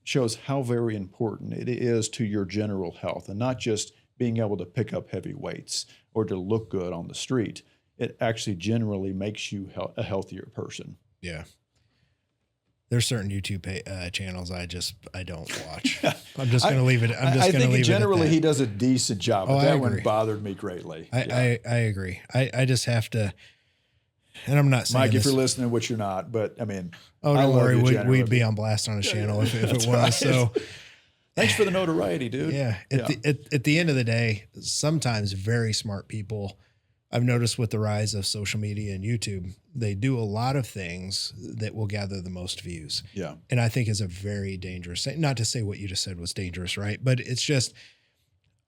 It shows how very important it is to your general health and not just being able to pick up heavy weights or to look good on the street. It actually generally makes you a healthier person. Yeah. There's certain YouTube channels I don't watch. I'm just going to leave it. I think generally he does a decent job, but that one bothered me greatly. I agree. I just have to, and I'm not saying Mike, if you're listening, which you're not, but I mean, don't worry, we'd be on blast on his channel if it was. Right. So thanks for the notoriety, dude. Yeah. At the end of the day, sometimes very smart people, I've noticed with the rise of social media and YouTube, they do a lot of things that will gather the most views. Yeah. And I think is a very dangerous thing. Not to say what you just said was dangerous, right? But it's just,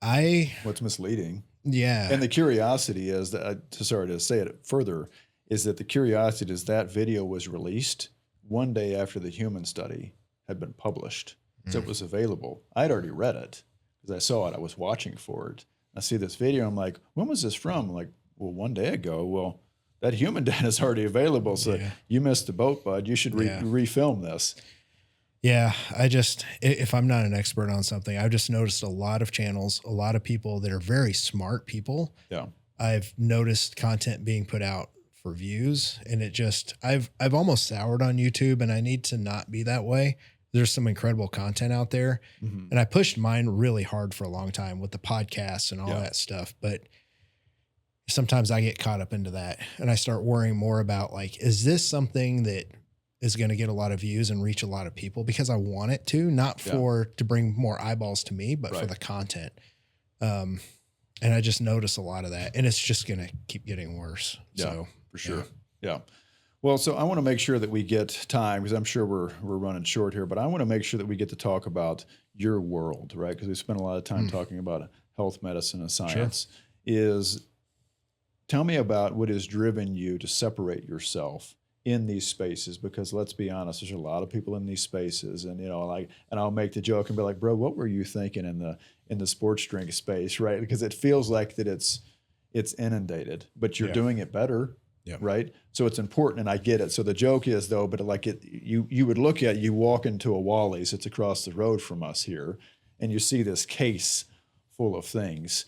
what's misleading. Yeah. And the curiosity is that, sorry to say it further, is that the curiosity is that video was released one day after the human study had been published. So it was available. I'd already read it because I saw it. I was watching for it. I see this video. I'm like, when was this from? I'm like, well, one day ago. Well, that human data is already available. So you missed the boat, bud. You should refilm this. Yeah. If I'm not an expert on something, I've just noticed a lot of channels, a lot of people that are very smart people. Yeah. I've noticed content being put out for views, and I've almost soured on YouTube, and I need to not be that way. There's some incredible content out there. Mm-hmm. And I pushed mine really hard for a long time with the podcasts and all that stuff. But sometimes I get caught up into that and I start worrying more about like, is this something that is going to get a lot of views and reach a lot of people because I want it to, not to bring more eyeballs to me, but for the content. And I just notice a lot of that, and it's just going to keep getting worse. Yeah, so for sure. Yeah. Well, so I want to make sure that we get time, because I'm sure we're running short here, but I want to make sure that we get to talk about your world, right? Because we spent a lot of time talking about health, medicine, and science. Tell me about what has driven you to separate yourself in these spaces, because let's be honest, there's a lot of people in these spaces, and and I'll make the joke and be like, bro, what were you thinking in the sports drink space, right? Because it feels like that it's inundated, but you're doing it better. Yeah. Right. So it's important, and I get it. So the joke is though, but like you would look at, you walk into a Wally's, it's across the road from us here, and you see this case full of things,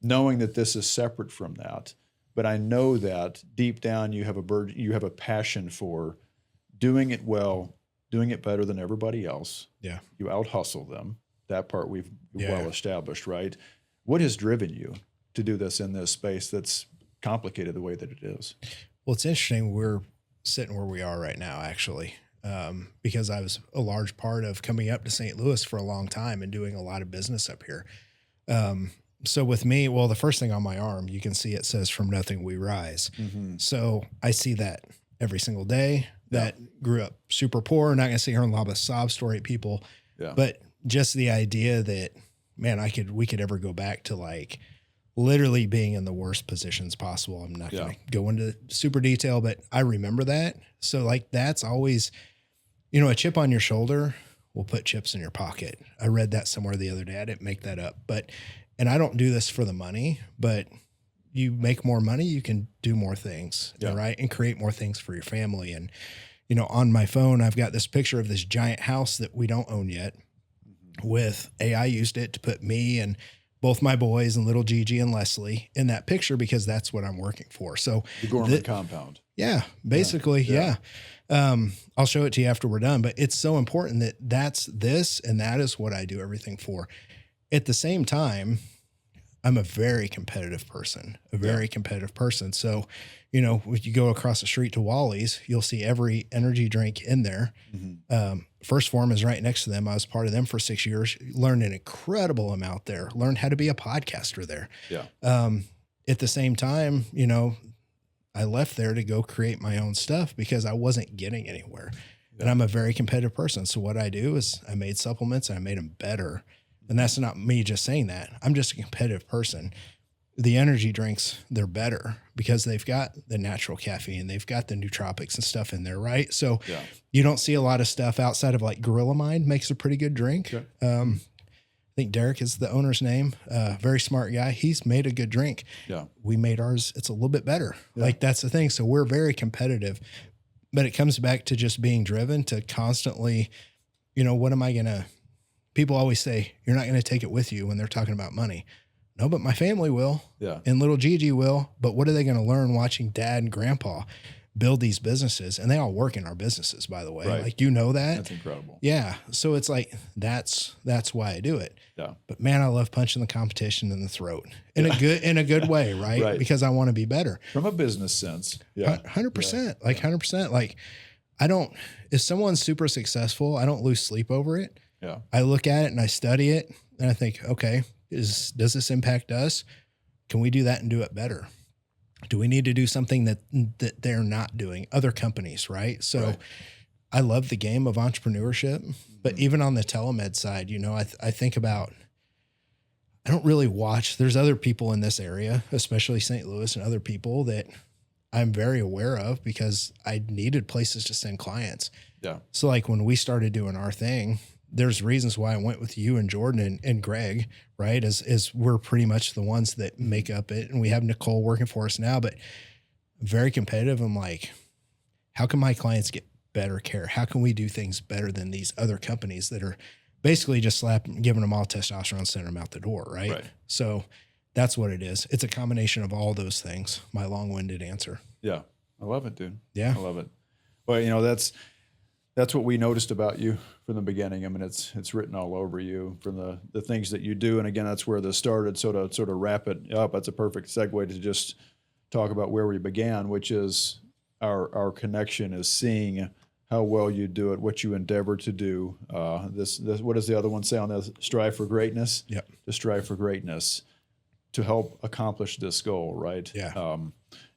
knowing that this is separate from that. But I know that deep down you have a passion for doing it well, doing it better than everybody else. Yeah. You out hustle them. That part we've well established, right? What has driven you to do this in this space that's complicated the way that it is? Well, it's interesting. We're sitting where we are right now, actually, because I was a large part of coming up to St. Louis for a long time and doing a lot of business up here. So with me, well, the first thing on my arm, you can see it says "From Nothing We Rise." Mm-hmm. So I see that every single day. That grew up super poor. Not going to sit here and lob a sob story at people, but just the idea that, man, we could ever go back to like literally being in the worst positions possible. I'm not going to go into super detail, but I remember that. So like, that's always, a chip on your shoulder will put chips in your pocket. I read that somewhere the other day. I didn't make that up, and I don't do this for the money, but you make more money, you can do more things, right? And create more things for your family. And, on my phone, I've got this picture of this giant house that we don't own yet with AI used it to put me and both my boys and little Gigi and Leslie in that picture because that's what I'm working for. So the Gorman compound. Yeah, basically. Yeah. I'll show it to you after we're done, but it's so important that that's this, and that is what I do everything for. At the same time, I'm a very competitive person, So, if you go across the street to Wally's, you'll see every energy drink in there. First Form is right next to them. I was part of them for 6 years, learned an incredible amount there, learned how to be a podcaster there. At the same time, I left there to go create my own stuff because I wasn't getting anywhere. And I'm a very competitive person. So what I do is I made supplements and I made them better. And that's not me just saying that. I'm just a competitive person. The energy drinks, they're better because they've got the natural caffeine. They've got the nootropics and stuff in there, right? So you don't see a lot of stuff outside of like Gorilla Mind makes a pretty good drink. I think Derek is the owner's name. Very smart guy. He's made a good drink. We made ours. It's a little bit better. Like that's the thing. So we're very competitive, but it comes back to just being driven to constantly, what am I going to, people always say, you're not going to take it with you when they're talking about money. No, but my family will. And little Gigi will. But what are they going to learn watching dad and grandpa build these businesses? And they all work in our businesses, by the way. Like, that? That's incredible. Yeah. So it's like, that's why I do it. But man, I love punching the competition in the throat in a good way. Right. Because I want to be better. From a business sense. 100%. Like 100%. Like if someone's super successful, I don't lose sleep over it. I look at it and I study it and I think, okay, does this impact us? Can we do that and do it better? Do we need to do something that they're not doing? Other companies, right? So I love the game of entrepreneurship, but even on the telemed side, I think about, I don't really watch, there's other people in this area, especially St. Louis and other people that I'm very aware of because I needed places to send clients. So like when we started doing our thing, there's reasons why I went with you and Jordan and Greg, right? As we're pretty much the ones that make up it. And we have Nicole working for us now, but very competitive. I'm like, how can my clients get better care? How can we do things better than these other companies that are basically just giving them all testosterone, sending them out the door, right? So that's what it is. It's a combination of all those things. My long-winded answer. I love it, dude. I love it. Well, that's what we noticed about you from the beginning. I mean, it's written all over you from the things that you do. And again, that's where this started. So to sort of wrap it up, that's a perfect segue to just talk about where we began, which is our connection is seeing how well you do it, what you endeavor to do. This what does the other one say on this? Strive for greatness. To strive for greatness to help accomplish this goal, right?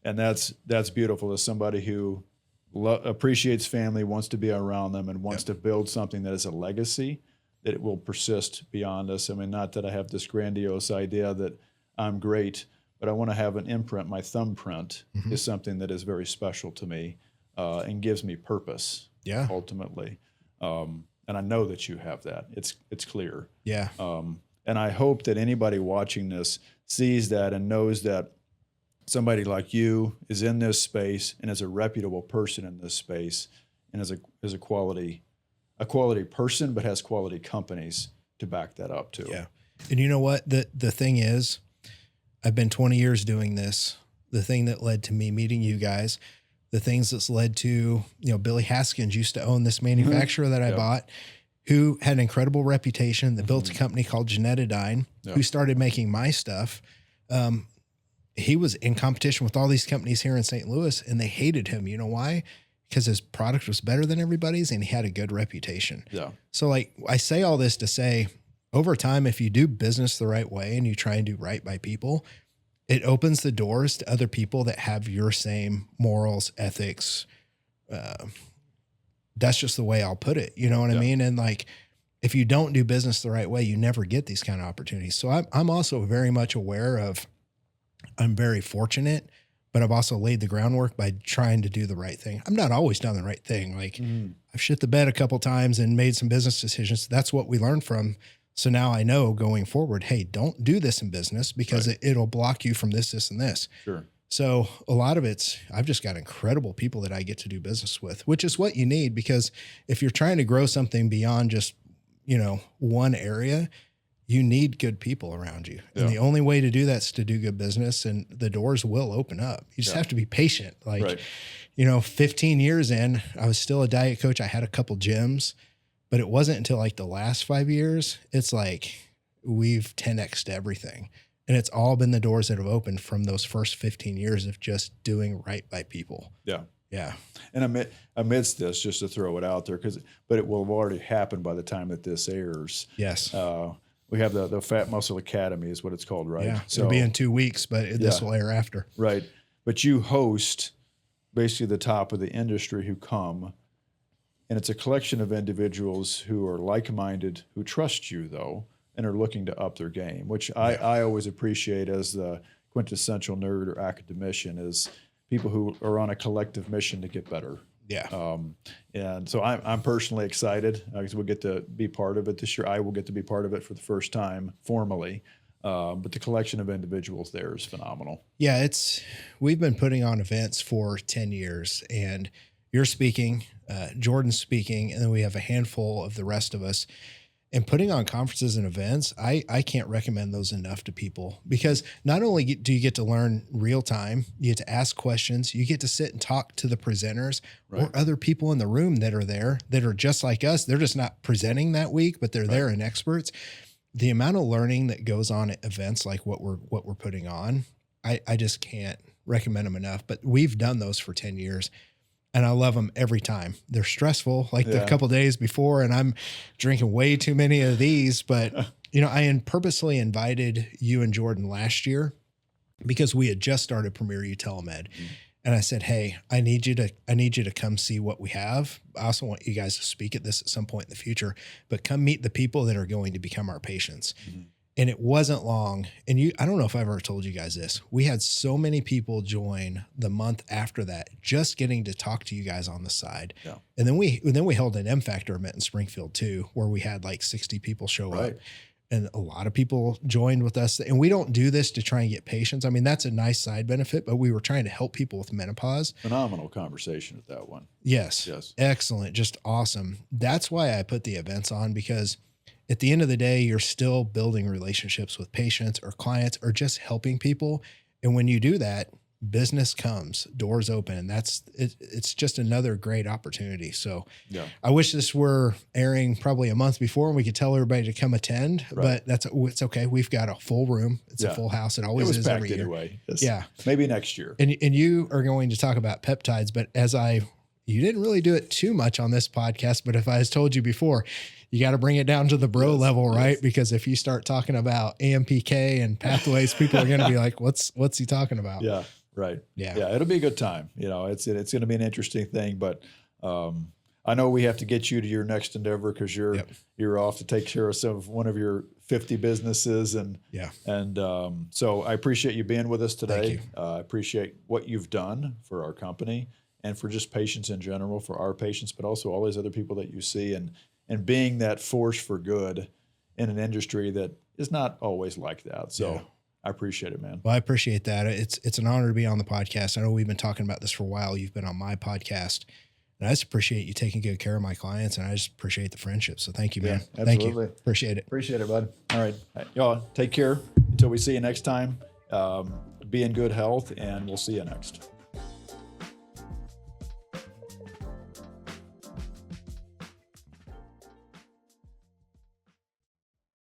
And that's beautiful as somebody who appreciates family, wants to be around them, and wants to build something that is a legacy that it will persist beyond us. I mean, not that I have this grandiose idea that I'm great, but I want to have an imprint. My thumbprint is something that is very special to me and gives me purpose. Ultimately, and I know that you have that. It's clear. And I hope that anybody watching this sees that and knows that somebody like you is in this space and is a reputable person in this space and is a quality person, but has quality companies to back that up too. And you know what? The thing is, I've been 20 years doing this. The thing that led to me meeting you guys, the things that's led to, Billy Haskins used to own this manufacturer that I bought, who had an incredible reputation that built a company called Decoded, who started making my stuff. He was in competition with all these companies here in St. Louis and they hated him. You know why? Because his product was better than everybody's and he had a good reputation. So like I say all this to say over time, if you do business the right way and you try and do right by people, it opens the doors to other people that have your same morals, ethics. That's just the way I'll put it. You know what I mean? And like, if you don't do business the right way, you never get these kind of opportunities. So I'm also very much aware of, I'm very fortunate, but I've also laid the groundwork by trying to do the right thing. I'm not always done the right thing. Like I've shit the bed a couple times and made some business decisions. That's what we learned from. So now I know going forward, hey, don't do this in business because it'll block you from this, and this. So a lot of I've just got incredible people that I get to do business with, which is what you need, because if you're trying to grow something beyond just, one area, you need good people around you. And the only way to do that is to do good business, and the doors will open up. You just have to be patient. 15 years in, I was still a diet coach. I had a couple gyms, but it wasn't until like the last 5 years, it's like we've 10x'd everything. And it's all been the doors that have opened from those first 15 years of just doing right by people. Yeah. Yeah. And amidst this, just to throw it out there, but it will have already happened by the time that this airs. Yes. We have the Fat Muscle Academy is what it's called, right? Yeah. So it'll be in 2 weeks, but this will air after. Right. But you host basically the top of the industry who come, and it's a collection of individuals who are like-minded, who trust you though, and are looking to up their game, which I always appreciate as the quintessential nerd or academician, is people who are on a collective mission to get better. Yeah. And so I'm personally excited because we'll get to be part of it this year. I will get to be part of it for the first time formally. But the collection of individuals there is phenomenal. Yeah, we've been putting on events for 10 years, and you're speaking, Jordan's speaking, and then we have a handful of the rest of us. And putting on conferences and events, I can't recommend those enough to people, because not only do you get to learn real time, you get to ask questions, you get to sit and talk to the presenters or other people in the room that are there that are just like us. They're just not presenting that week, but they're there and experts. The amount of learning that goes on at events like what we're putting on, I just can't recommend them enough. But we've done those for 10 years. And I love them every time. They're stressful, like the couple days before, and I'm drinking way too many of these. But, I purposely invited you and Jordan last year because we had just started PremierU Telemed. And I said, hey, I need you to come see what we have. I also want you guys to speak at this at some point in the future, but come meet the people that are going to become our patients. And it wasn't long. And I don't know if I've ever told you guys this. We had so many people join the month after that, just getting to talk to you guys on the side. Yeah. And then we held an M Factor event in Springfield too, where we had like 60 people show up. And a lot of people joined with us. And we don't do this to try and get patients. I mean, that's a nice side benefit, but we were trying to help people with menopause. Phenomenal conversation with that one. Yes. Excellent. Just awesome. That's why I put the events on, because at the end of the day, you're still building relationships with patients or clients or just helping people. And when you do that, business comes, doors open, and it's just another great opportunity. So I wish this were airing probably a month before and we could tell everybody to come attend, but it's okay. We've got a full room. It's a full house. It always is every year. Anyway. Maybe next year. And you are going to talk about peptides, but you didn't really do it too much on this podcast, but if I had told you before, you got to bring it down to the bro level, right? Because if you start talking about AMPK and pathways, people are going to be like, what's he talking about? Yeah. Right. Yeah. It'll be a good time. It's going to be an interesting thing, but I know we have to get you to your next endeavor because you're off to take care of one of your 50 businesses. And so I appreciate you being with us today. Thank you. I appreciate what you've done for our company and for just patients in general, for our patients, but also all these other people that you see, and being that force for good in an industry that is not always like that. So I appreciate it, man. Well, I appreciate that. It's an honor to be on the podcast. I know we've been talking about this for a while. You've been on my podcast, and I just appreciate you taking good care of my clients, and I just appreciate the friendship. So thank you, man. Absolutely. Thank you. Appreciate it. Appreciate it, bud. All right. Y'all take care until we see you next time. Be in good health, and we'll see you next.